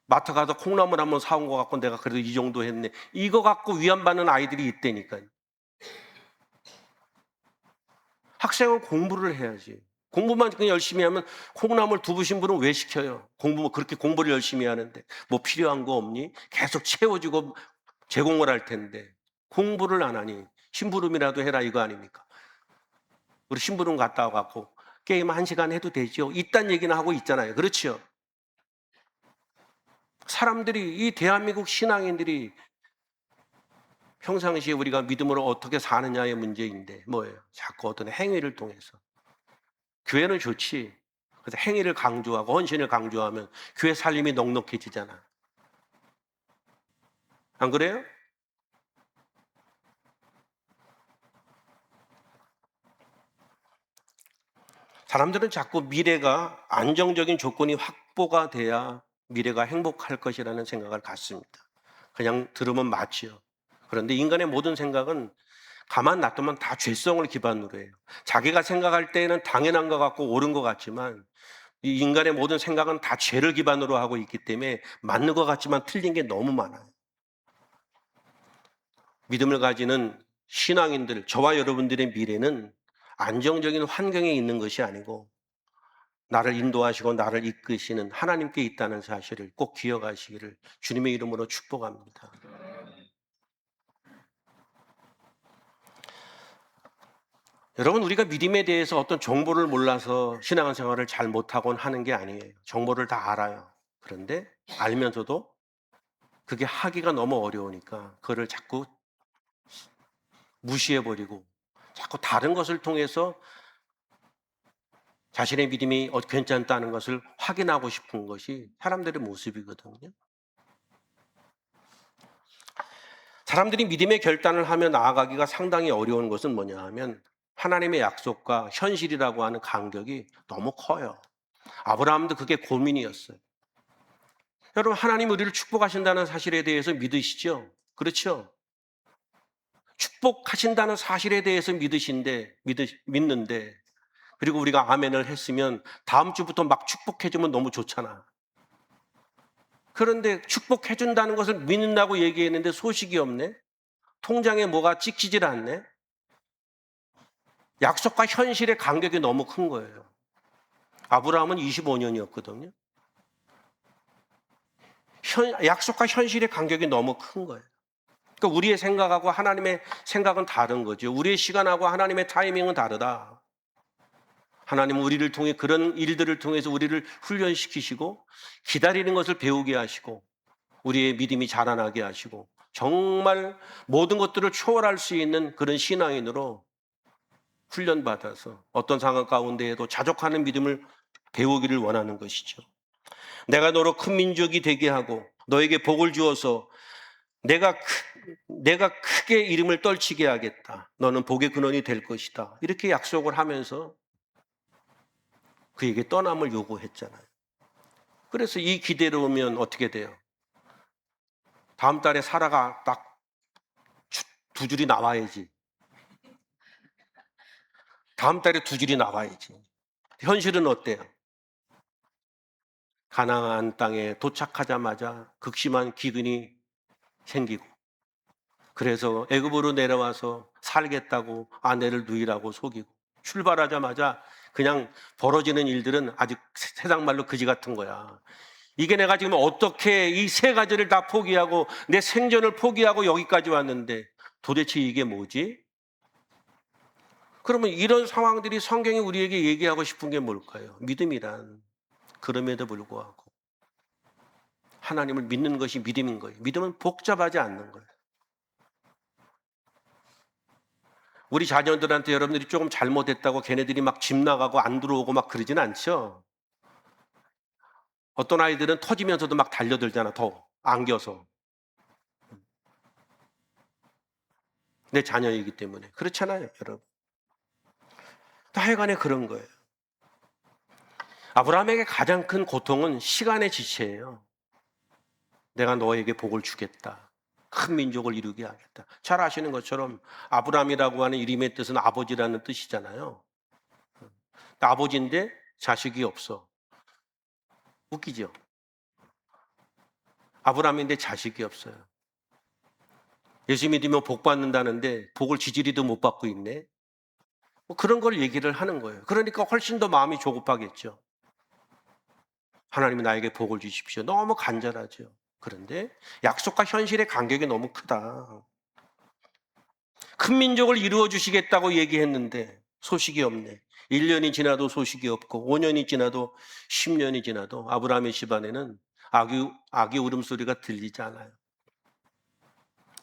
마트 가서 콩나물 한번 사온 거 갖고 내가 그래도 이 정도 했네. 이거 갖고 위안받는 아이들이 있다니까요. 학생은 공부를 해야지. 공부만 그냥 열심히 하면 콩나물 두부신 분은 왜 시켜요? 그렇게 공부를 열심히 하는데 뭐 필요한 거 없니? 계속 채워주고 제공을 할 텐데 공부를 안 하니 심부름이라도 해라 이거 아닙니까? 우리 심부름 갔다 와갖고 게임 1시간 해도 되죠. 이딴 얘기는 하고 있잖아요. 그렇죠? 사람들이, 이 대한민국 신앙인들이 평상시에 우리가 믿음으로 어떻게 사느냐의 문제인데 뭐예요? 자꾸 어떤 행위를 통해서. 교회는 좋지. 그래서 행위를 강조하고 헌신을 강조하면 교회 살림이 넉넉해지잖아. 안 그래요? 사람들은 자꾸 미래가 안정적인 조건이 확보가 돼야 미래가 행복할 것이라는 생각을 갖습니다. 그냥 들으면 맞지요. 그런데 인간의 모든 생각은 가만 놔두면 다 죄성을 기반으로 해요. 자기가 생각할 때에는 당연한 것 같고 옳은 것 같지만 이 인간의 모든 생각은 다 죄를 기반으로 하고 있기 때문에 맞는 것 같지만 틀린 게 너무 많아요. 믿음을 가지는 신앙인들, 저와 여러분들의 미래는 안정적인 환경에 있는 것이 아니고 나를 인도하시고 나를 이끄시는 하나님께 있다는 사실을 꼭 기억하시기를 주님의 이름으로 축복합니다. 여러분, 우리가 믿음에 대해서 어떤 정보를 몰라서 신앙생활을 잘 못하곤 하는 게 아니에요. 정보를 다 알아요. 그런데 알면서도 그게 하기가 너무 어려우니까 그거를 자꾸 무시해버리고 자꾸 다른 것을 통해서 자신의 믿음이 괜찮다는 것을 확인하고 싶은 것이 사람들의 모습이거든요. 사람들이 믿음의 결단을 하며 나아가기가 상당히 어려운 것은 뭐냐 하면 하나님의 약속과 현실이라고 하는 간격이 너무 커요. 아브라함도 그게 고민이었어요. 여러분, 하나님 우리를 축복하신다는 사실에 대해서 믿으시죠? 그렇죠? 축복하신다는 사실에 대해서 믿는데 그리고 우리가 아멘을 했으면 다음 주부터 막 축복해주면 너무 좋잖아. 그런데 축복해준다는 것을 믿는다고 얘기했는데 소식이 없네? 통장에 뭐가 찍히질 않네? 약속과 현실의 간격이 너무 큰 거예요. 아브라함은 25년이었거든요. 약속과 현실의 간격이 너무 큰 거예요. 그러니까 우리의 생각하고 하나님의 생각은 다른 거죠. 우리의 시간하고 하나님의 타이밍은 다르다. 하나님은 우리를 통해 그런 일들을 통해서 우리를 훈련시키시고 기다리는 것을 배우게 하시고 우리의 믿음이 자라나게 하시고 정말 모든 것들을 초월할 수 있는 그런 신앙인으로 훈련받아서 어떤 상황 가운데에도 자족하는 믿음을 배우기를 원하는 것이죠. 내가 너로 큰 민족이 되게 하고 너에게 복을 주어서 내가 크게 이름을 떨치게 하겠다. 너는 복의 근원이 될 것이다. 이렇게 약속을 하면서 그에게 떠남을 요구했잖아요. 그래서 이 기대로면 어떻게 돼요? 다음 달에 사라가 딱 두 줄이 나와야지. 다음 달에 두 줄이 나와야지. 현실은 어때요? 가나안 땅에 도착하자마자 극심한 기근이 생기고 그래서 애굽으로 내려와서 살겠다고 아내를 누이라고 속이고 출발하자마자 그냥 벌어지는 일들은 아직 세상 말로 그지 같은 거야. 이게 내가 지금 어떻게 이 세 가지를 다 포기하고 내 생존을 포기하고 여기까지 왔는데 도대체 이게 뭐지? 그러면 이런 상황들이 성경이 우리에게 얘기하고 싶은 게 뭘까요? 믿음이란 그럼에도 불구하고 하나님을 믿는 것이 믿음인 거예요. 믿음은 복잡하지 않는 거예요. 우리 자녀들한테 여러분들이 조금 잘못했다고 걔네들이 막 집 나가고 안 들어오고 막 그러진 않죠? 어떤 아이들은 터지면서도 막 달려들잖아, 더 안겨서. 내 자녀이기 때문에. 그렇잖아요, 여러분. 하여간에 그런 거예요. 아브라함에게 가장 큰 고통은 시간의 지체예요. 내가 너에게 복을 주겠다. 큰 민족을 이루게 하겠다. 잘 아시는 것처럼 아브라함이라고 하는 이름의 뜻은 아버지라는 뜻이잖아요. 아버지인데 자식이 없어. 웃기죠? 아브라함인데 자식이 없어요. 예수 믿으면 복 받는다는데 복을 지지리도 못 받고 있네. 뭐 그런 걸 얘기를 하는 거예요. 그러니까 훨씬 더 마음이 조급하겠죠. 하나님이 나에게 복을 주십시오. 너무 간절하죠. 그런데 약속과 현실의 간격이 너무 크다. 큰 민족을 이루어 주시겠다고 얘기했는데 소식이 없네. 1년이 지나도 소식이 없고 5년이 지나도 10년이 지나도 아브라함의 집안에는 아기 울음소리가 들리지 않아요.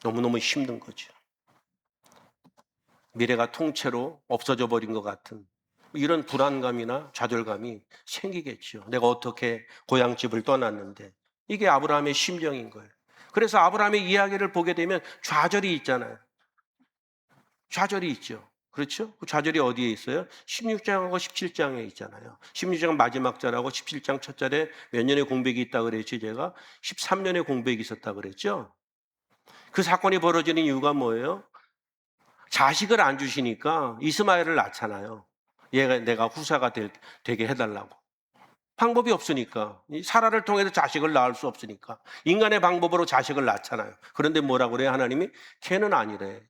너무너무 힘든 거죠. 미래가 통째로 없어져 버린 것 같은 이런 불안감이나 좌절감이 생기겠죠. 내가 어떻게 고향집을 떠났는데 이게 아브라함의 심정인 거예요. 그래서 아브라함의 이야기를 보게 되면 좌절이 있잖아요. 좌절이 있죠. 그렇죠? 그 좌절이 어디에 있어요? 16장하고 17장에 있잖아요. 16장 마지막 절하고 17장 첫 절에 몇 년의 공백이 있다고 그랬지 제가? 13년의 공백이 있었다고 그랬죠? 그 사건이 벌어지는 이유가 뭐예요? 자식을 안 주시니까 이스마엘을 낳잖아요. 얘가 내가 후사가 되게 해달라고. 방법이 없으니까. 이 사라를 통해서 자식을 낳을 수 없으니까. 인간의 방법으로 자식을 낳잖아요. 그런데 뭐라고 그래요? 하나님이 걔는 아니래.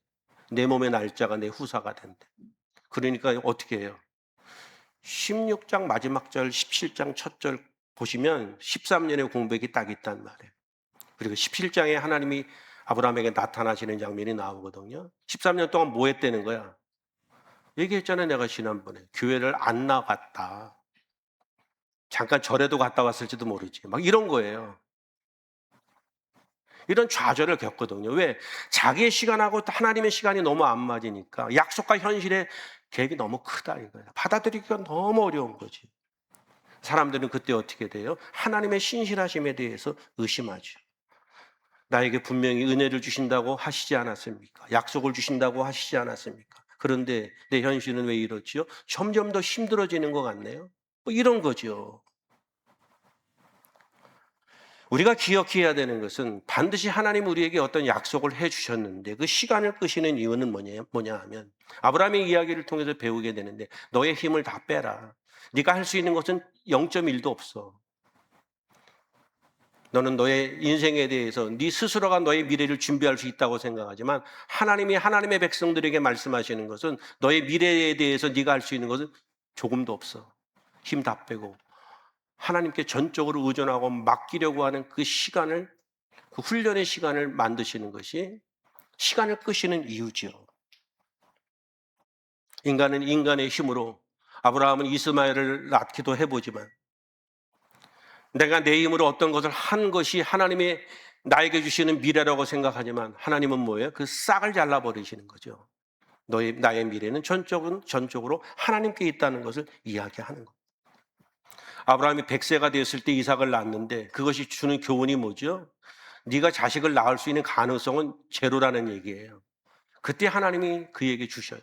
내 몸의 날짜가 내 후사가 된대. 그러니까 어떻게 해요? 16장 마지막 절, 17장 첫 절 보시면 13년의 공백이 딱 있단 말이에요. 그리고 17장에 하나님이 아브라함에게 나타나시는 장면이 나오거든요. 13년 동안 뭐 했다는 거야? 얘기했잖아요, 내가 지난번에. 교회를 안 나갔다. 잠깐 절에도 갔다 왔을지도 모르지. 막 이런 거예요. 이런 좌절을 겪거든요. 왜? 자기의 시간하고 하나님의 시간이 너무 안 맞으니까 약속과 현실의 갭이 너무 크다 이거예요. 받아들이기가 너무 어려운 거지. 사람들은 그때 어떻게 돼요? 하나님의 신실하심에 대해서 의심하죠. 나에게 분명히 은혜를 주신다고 하시지 않았습니까? 약속을 주신다고 하시지 않았습니까? 그런데 내 현실은 왜 이렇지요? 점점 더 힘들어지는 것 같네요. 뭐 이런 거죠. 우리가 기억해야 되는 것은 반드시 하나님 우리에게 어떤 약속을 해주셨는데 그 시간을 끄시는 이유는 뭐냐 하면 아브라함의 이야기를 통해서 배우게 되는데 너의 힘을 다 빼라. 네가 할 수 있는 것은 0.1도 없어. 너는 너의 인생에 대해서 네 스스로가 너의 미래를 준비할 수 있다고 생각하지만 하나님이 하나님의 백성들에게 말씀하시는 것은 너의 미래에 대해서 네가 할 수 있는 것은 조금도 없어. 힘 다 빼고 하나님께 전적으로 의존하고 맡기려고 하는 그 시간을, 그 훈련의 시간을 만드시는 것이 시간을 끄시는 이유지요. 인간은 인간의 힘으로 아브라함은 이스마엘을 낳기도 해보지만 내가 내 힘으로 어떤 것을 한 것이 하나님이 나에게 주시는 미래라고 생각하지만 하나님은 뭐예요? 그 싹을 잘라버리시는 거죠. 나의 미래는 전적으로 하나님께 있다는 것을 이야기하는 거예요. 아브라함이 100세가 되었을 때 이삭을 낳았는데 그것이 주는 교훈이 뭐죠? 네가 자식을 낳을 수 있는 가능성은 제로라는 얘기예요. 그때 하나님이 그에게 주셔요.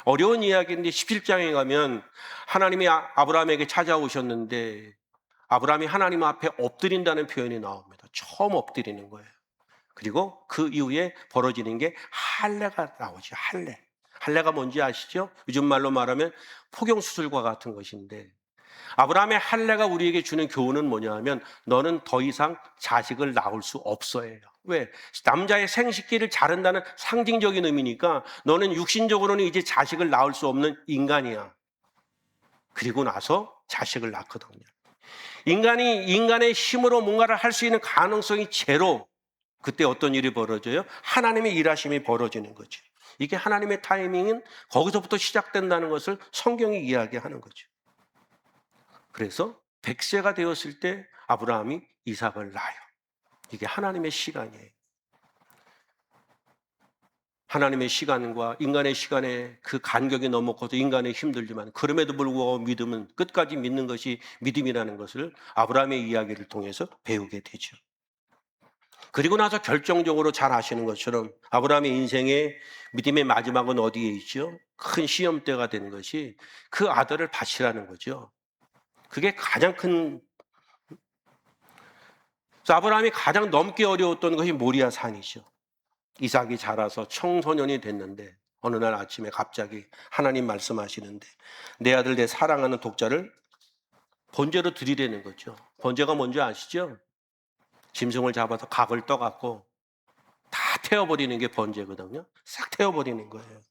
어려운 이야기인데 17장에 가면 하나님이 아브라함에게 찾아오셨는데 아브라함이 하나님 앞에 엎드린다는 표현이 나옵니다. 처음 엎드리는 거예요. 그리고 그 이후에 벌어지는 게 할례가 나오죠. 할례. 할례가 뭔지 아시죠? 요즘 말로 말하면 포경수술과 같은 것인데 아브라함의 할례가 우리에게 주는 교훈은 뭐냐 하면 너는 더 이상 자식을 낳을 수 없어요. 왜? 남자의 생식기를 자른다는 상징적인 의미니까 너는 육신적으로는 이제 자식을 낳을 수 없는 인간이야. 그리고 나서 자식을 낳거든요. 인간이 인간의 힘으로 뭔가를 할 수 있는 가능성이 제로. 그때 어떤 일이 벌어져요? 하나님의 일하심이 벌어지는 거죠. 이게 하나님의 타이밍은 거기서부터 시작된다는 것을 성경이 이야기하는 거죠. 그래서 100세가 되었을 때 아브라함이 이삭을 낳아요. 이게 하나님의 시간이에요. 하나님의 시간과 인간의 시간의 그 간격이 너무 커서 인간이 힘들지만 그럼에도 불구하고 믿음은 끝까지 믿는 것이 믿음이라는 것을 아브라함의 이야기를 통해서 배우게 되죠. 그리고 나서 결정적으로 잘 아시는 것처럼 아브라함의 인생의 믿음의 마지막은 어디에 있죠? 큰 시험대가 되는 것이 그 아들을 바치라는 거죠. 그게 가장 큰, 아브라함이 가장 넘기 어려웠던 것이 모리아 산이죠. 이삭이 자라서 청소년이 됐는데 어느 날 아침에 갑자기 하나님 말씀하시는데 내 아들 내 사랑하는 독자를 번제로 드리라는 거죠. 번제가 뭔지 아시죠? 짐승을 잡아서 각을 떠갖고 다 태워버리는 게 번제거든요. 싹 태워버리는 거예요.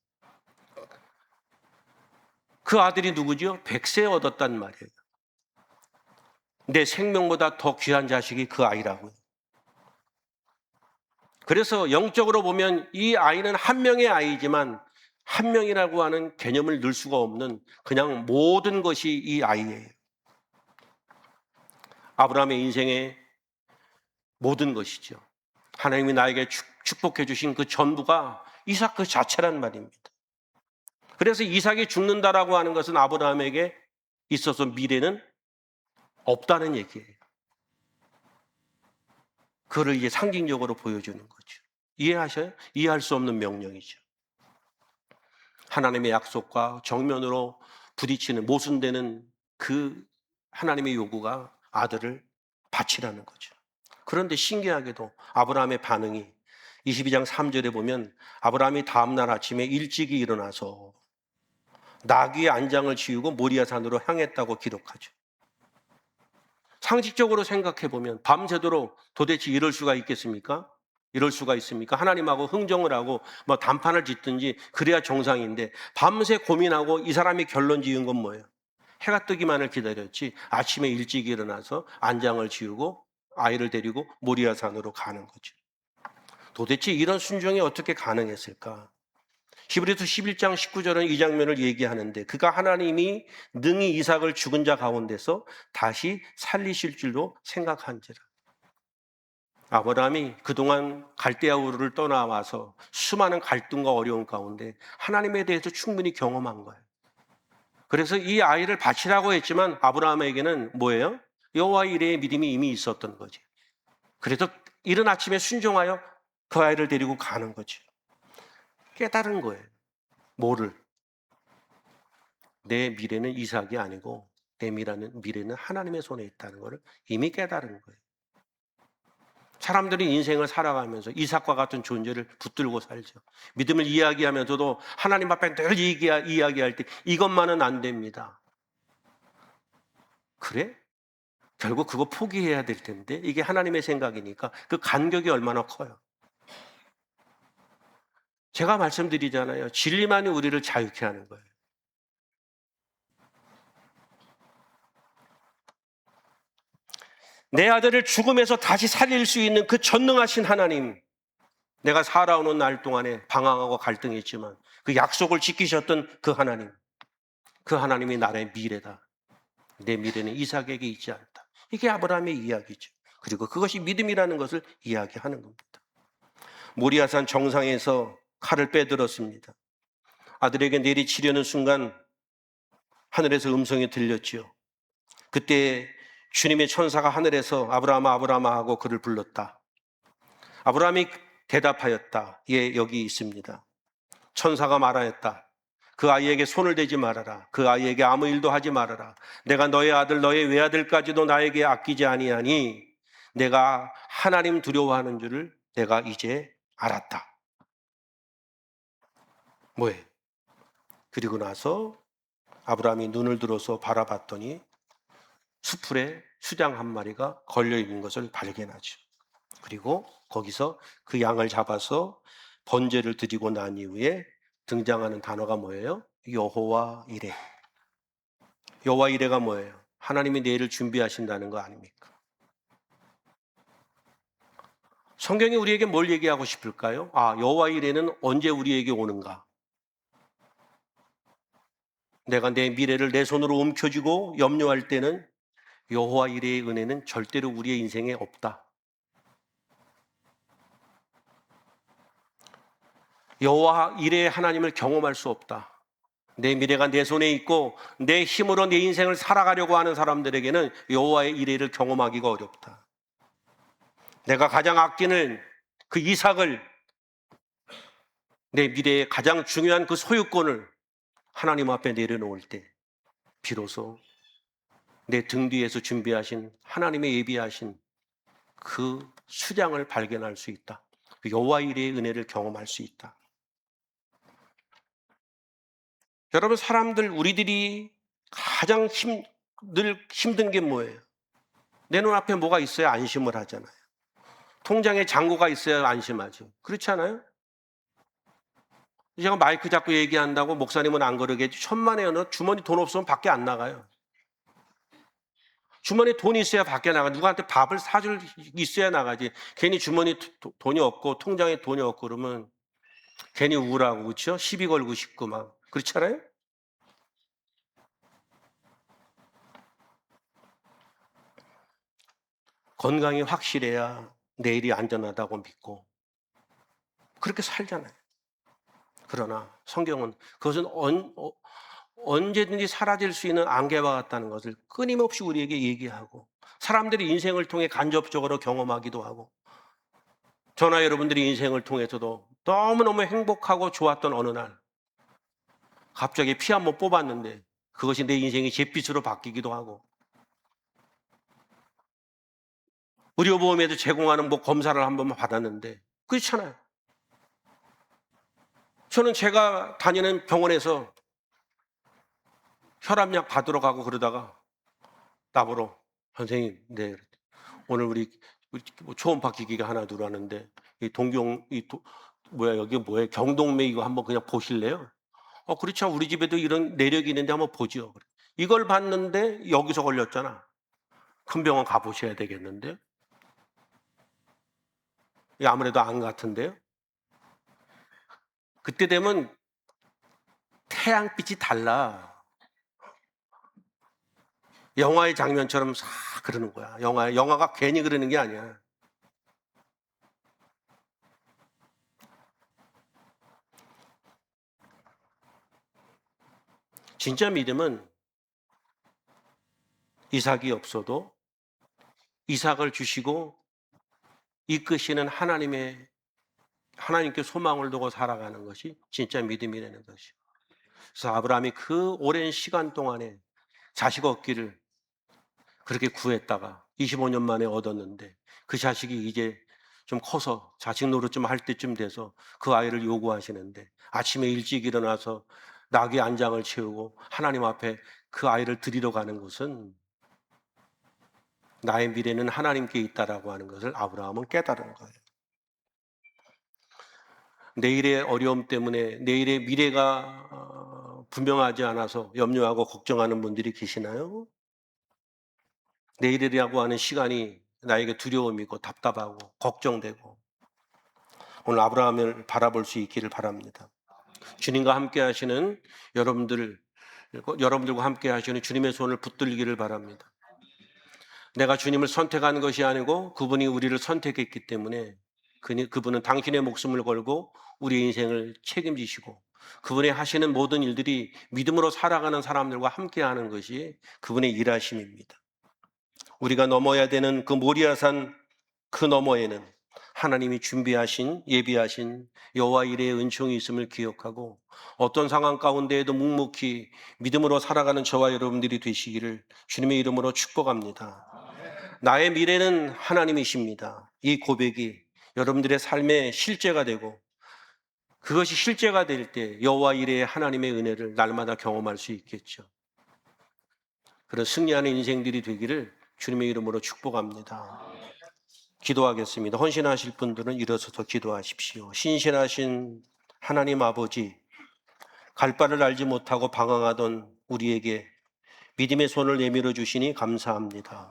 그 아들이 누구죠? 100세 얻었단 말이에요. 내 생명보다 더 귀한 자식이 그 아이라고요. 그래서 영적으로 보면 이 아이는 한 명의 아이지만 한 명이라고 하는 개념을 넣을 수가 없는 그냥 모든 것이 이 아이예요. 아브라함의 인생의 모든 것이죠. 하나님이 나에게 축복해 주신 그 전부가 이삭 그 자체란 말입니다. 그래서 이삭이 죽는다라고 하는 것은 아브라함에게 있어서 미래는 없다는 얘기예요. 그걸 이제 상징적으로 보여주는 거죠. 이해하셔요? 이해할 수 없는 명령이죠. 하나님의 약속과 정면으로 부딪히는 모순되는 그 하나님의 요구가 아들을 바치라는 거죠. 그런데 신기하게도 아브라함의 반응이 22장 3절에 보면 아브라함이 다음날 아침에 일찍이 일어나서 나귀의 안장을 지우고 모리아산으로 향했다고 기록하죠. 상식적으로 생각해 보면 밤새도록 도대체 이럴 수가 있겠습니까? 이럴 수가 있습니까? 하나님하고 흥정을 하고 뭐 단판을 짓든지 그래야 정상인데 밤새 고민하고 이 사람이 결론 지은 건 뭐예요? 해가 뜨기만을 기다렸지 아침에 일찍 일어나서 안장을 지우고 아이를 데리고 모리아산으로 가는 거죠. 도대체 이런 순종이 어떻게 가능했을까? 히브리서 11장 19절은 이 장면을 얘기하는데 그가 하나님이 능히 이삭을 죽은 자 가운데서 다시 살리실 줄로 생각한지라. 아브라함이 그동안 갈대아 우르를 떠나와서 수많은 갈등과 어려움 가운데 하나님에 대해서 충분히 경험한 거예요. 그래서 이 아이를 바치라고 했지만 아브라함에게는 뭐예요? 여호와 이레의 믿음이 이미 있었던 거지. 그래서 이른 아침에 순종하여 그 아이를 데리고 가는 거지. 깨달은 거예요. 뭐를? 내 미래는 이삭이 아니고 내 미래는 하나님의 손에 있다는 것을 이미 깨달은 거예요. 사람들이 인생을 살아가면서 이삭과 같은 존재를 붙들고 살죠. 믿음을 이야기하면서도 하나님 앞에 늘 이야기할 때 이것만은 안 됩니다. 그래? 결국 그거 포기해야 될 텐데 이게 하나님의 생각이니까 그 간격이 얼마나 커요. 제가 말씀드리잖아요. 진리만이 우리를 자유케 하는 거예요. 내 아들을 죽음에서 다시 살릴 수 있는 그 전능하신 하나님, 내가 살아오는 날 동안에 방황하고 갈등했지만 그 약속을 지키셨던 그 하나님이 나의 미래다. 내 미래는 이삭에게 있지 않다. 이게 아브라함의 이야기죠. 그리고 그것이 믿음이라는 것을 이야기하는 겁니다. 모리아산 정상에서 칼을 빼들었습니다. 아들에게 내리치려는 순간 하늘에서 음성이 들렸지요. 그때 주님의 천사가 하늘에서 아브라함아 아브라함아 하고 그를 불렀다. 아브라함이 대답하였다. 예, 여기 있습니다. 천사가 말하였다. 그 아이에게 손을 대지 말아라. 그 아이에게 아무 일도 하지 말아라. 내가 너의 아들 너의 외아들까지도 나에게 아끼지 아니하니 내가 하나님 두려워하는 줄을 내가 이제 알았다. 뭐예요? 그리고 나서 아브라함이 눈을 들어서 바라봤더니 수풀에 수장 한 마리가 걸려있는 것을 발견하죠. 그리고 거기서 그 양을 잡아서 번제를 드리고 난 이후에 등장하는 단어가 뭐예요? 여호와 이레. 여호와 이레가 뭐예요? 하나님이 내일을 준비하신다는 거 아닙니까? 성경이 우리에게 뭘 얘기하고 싶을까요? 여호와 이레는 언제 우리에게 오는가? 내가 내 미래를 내 손으로 움켜쥐고 염려할 때는 여호와 이레의 은혜는 절대로 우리의 인생에 없다. 여호와 이레의 하나님을 경험할 수 없다. 내 미래가 내 손에 있고 내 힘으로 내 인생을 살아가려고 하는 사람들에게는 여호와의 이레를 경험하기가 어렵다. 내가 가장 아끼는 그 이삭을, 내 미래의 가장 중요한 그 소유권을 하나님 앞에 내려놓을 때 비로소 내 등 뒤에서 준비하신 하나님의 예비하신 그 수장을 발견할 수 있다. 그 여호와 이레의 은혜를 경험할 수 있다. 여러분, 우리들이 가장 늘 힘든 게 뭐예요? 내 눈앞에 뭐가 있어야 안심을 하잖아요. 통장에 잔고가 있어야 안심하죠. 그렇지 않아요? 제가 마이크 잡고 얘기한다고 목사님은 안 그러겠지. 천만에 어느 주머니 돈 없으면 밖에 안 나가요. 주머니에 돈이 있어야 밖에 나가. 누구한테 밥을 사줄 있어야 나가지. 괜히 주머니 돈이 없고 통장에 돈이 없고 그러면 괜히 우울하고, 그렇죠? 시비 걸고 싶고 막. 그렇지 않아요? 건강이 확실해야 내일이 안전하다고 믿고 그렇게 살잖아요. 그러나 성경은 그것은 언제든지 사라질 수 있는 안개와 같다는 것을 끊임없이 우리에게 얘기하고, 사람들이 인생을 통해 간접적으로 경험하기도 하고, 저나 여러분들이 인생을 통해서도 너무너무 행복하고 좋았던 어느 날 갑자기 피 한 번 뽑았는데 그것이 내 인생의 잿빛으로 바뀌기도 하고, 의료보험에도 제공하는 검사를 한 번만 받았는데, 그렇잖아요. 저는 제가 다니는 병원에서 혈압약 받으러 가고 그러다가 나보러 선생님, 네, 오늘 우리 뭐 초음파 기기가 하나 들어왔는데 이 여기 뭐예요? 경동맥 이거 한번 그냥 보실래요? 그렇죠. 우리 집에도 이런 내력이 있는데 한번 보죠. 이걸 봤는데 여기서 걸렸잖아. 큰 병원 가보셔야 되겠는데. 아무래도 안 같은데요. 그때 되면 태양빛이 달라. 영화의 장면처럼 싹 그러는 거야. 영화가 괜히 그러는 게 아니야. 진짜 믿음은 이삭이 없어도 이삭을 주시고 이끄시는 하나님께 소망을 두고 살아가는 것이 진짜 믿음이라는 것이. 그래서 아브라함이 그 오랜 시간 동안에 자식 얻기를 그렇게 구했다가 25년 만에 얻었는데 그 자식이 이제 좀 커서 자식 노릇 좀 할 때쯤 돼서 그 아이를 요구하시는데 아침에 일찍 일어나서 나귀 안장을 채우고 하나님 앞에 그 아이를 드리러 가는 것은 나의 미래는 하나님께 있다라고 하는 것을 아브라함은 깨달은 거예요. 내일의 어려움 때문에 내일의 미래가 분명하지 않아서 염려하고 걱정하는 분들이 계시나요? 내일이라고 하는 시간이 나에게 두려움이고 답답하고 걱정되고 오늘 아브라함을 바라볼 수 있기를 바랍니다. 주님과 함께 하시는 여러분들과 함께 하시는 주님의 손을 붙들기를 바랍니다. 내가 주님을 선택한 것이 아니고 그분이 우리를 선택했기 때문에 그분은 당신의 목숨을 걸고 우리의 인생을 책임지시고 그분의 하시는 모든 일들이 믿음으로 살아가는 사람들과 함께 하는 것이 그분의 일하심입니다. 우리가 넘어야 되는 그 모리아산 그 너머에는 하나님이 예비하신 여호와 이레의 은총이 있음을 기억하고 어떤 상황 가운데에도 묵묵히 믿음으로 살아가는 저와 여러분들이 되시기를 주님의 이름으로 축복합니다. 나의 미래는 하나님이십니다. 이 고백이 여러분들의 삶의 실제가 되고 그것이 실제가 될 때 여호와 이레의 하나님의 은혜를 날마다 경험할 수 있겠죠. 그런 승리하는 인생들이 되기를 주님의 이름으로 축복합니다. 기도하겠습니다. 헌신하실 분들은 일어서서 기도하십시오. 신실하신 하나님 아버지, 갈 바를 알지 못하고 방황하던 우리에게 믿음의 손을 내밀어 주시니 감사합니다.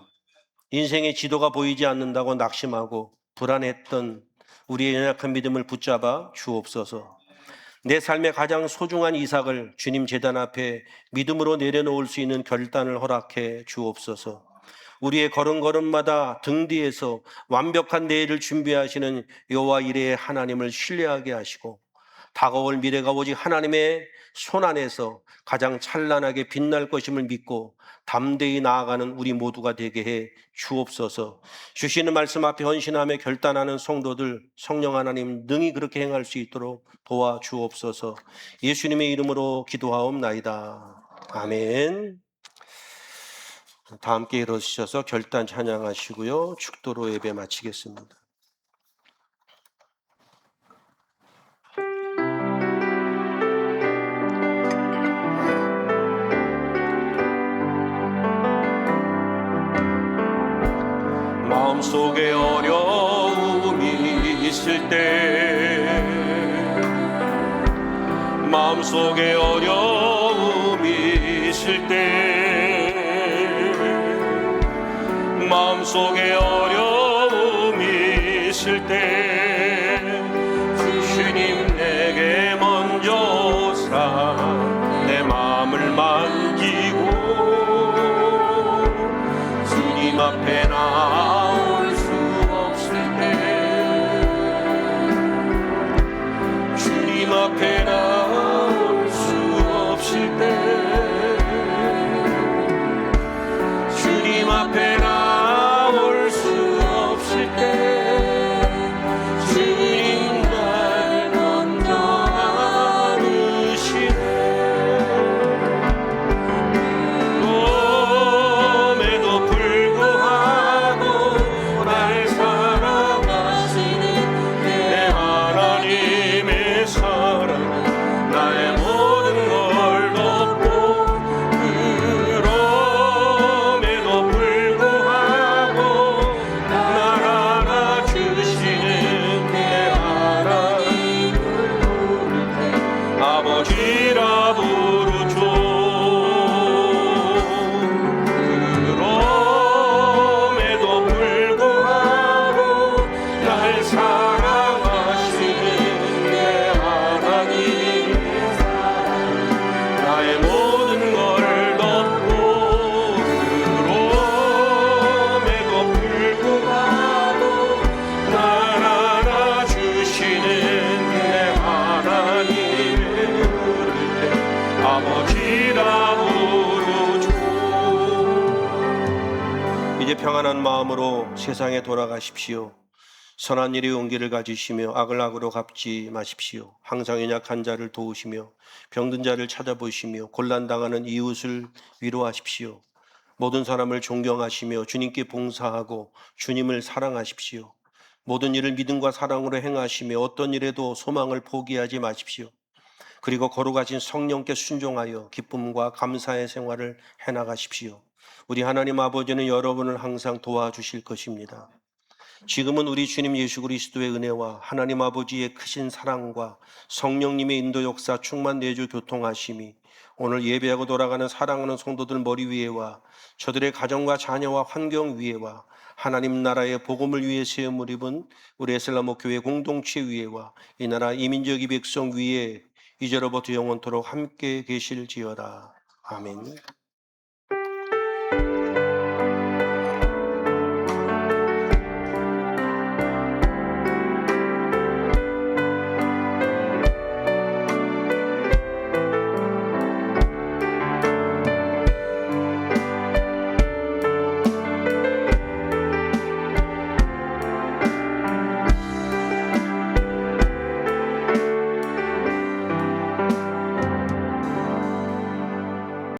인생의 지도가 보이지 않는다고 낙심하고 불안했던 우리의 연약한 믿음을 붙잡아 주옵소서. 내 삶의 가장 소중한 이삭을 주님 제단 앞에 믿음으로 내려놓을 수 있는 결단을 허락해 주옵소서. 우리의 걸음걸음마다 등 뒤에서 완벽한 내일을 준비하시는 여호와 이레의 하나님을 신뢰하게 하시고 다가올 미래가 오직 하나님의 손 안에서 가장 찬란하게 빛날 것임을 믿고 담대히 나아가는 우리 모두가 되게 해 주옵소서. 주시는 말씀 앞에 헌신하며 결단하는 성도들 성령 하나님 능히 그렇게 행할 수 있도록 도와주옵소서. 예수님의 이름으로 기도하옵나이다. 아멘. 다 함께 일어서셔서 결단 찬양하시고요. 축도로 예배 마치겠습니다. 마음속에 어려움이 있을 때 마음속에 어려움이 있을 때 마음속에 어려움이 있을 때 주님 내게 먼저 오사 내 마음을 만지고 주님 앞에 나올 수 없을 때 주님 앞에 나올 수 없을 때 주님 앞에 나올 수 없을 때 주님 날 먼저 안으시네. 봄에도 불구하고 이름으로 주. 이제 평안한 마음으로 세상에 돌아가십시오. 선한 일의 용기를 가지시며 악을 악으로 갚지 마십시오. 항상 연약한 자를 도우시며 병든 자를 찾아보시며 곤란당하는 이웃을 위로하십시오. 모든 사람을 존경하시며 주님께 봉사하고 주님을 사랑하십시오. 모든 일을 믿음과 사랑으로 행하시며 어떤 일에도 소망을 포기하지 마십시오. 그리고 거룩하신 성령께 순종하여 기쁨과 감사의 생활을 해나가십시오. 우리 하나님 아버지는 여러분을 항상 도와주실 것입니다. 지금은 우리 주님 예수 그리스도의 은혜와 하나님 아버지의 크신 사랑과 성령님의 인도 역사 충만 내주 교통하심이 오늘 예배하고 돌아가는 사랑하는 성도들 머리 위에와 저들의 가정과 자녀와 환경 위에와 하나님 나라의 복음을 위해 세움을 입은 우리 에슬라모 교회 공동체 위에와 이 나라 이민족 이 백성 위에 이제로부터 영원토록 함께 계실지어다. 아멘.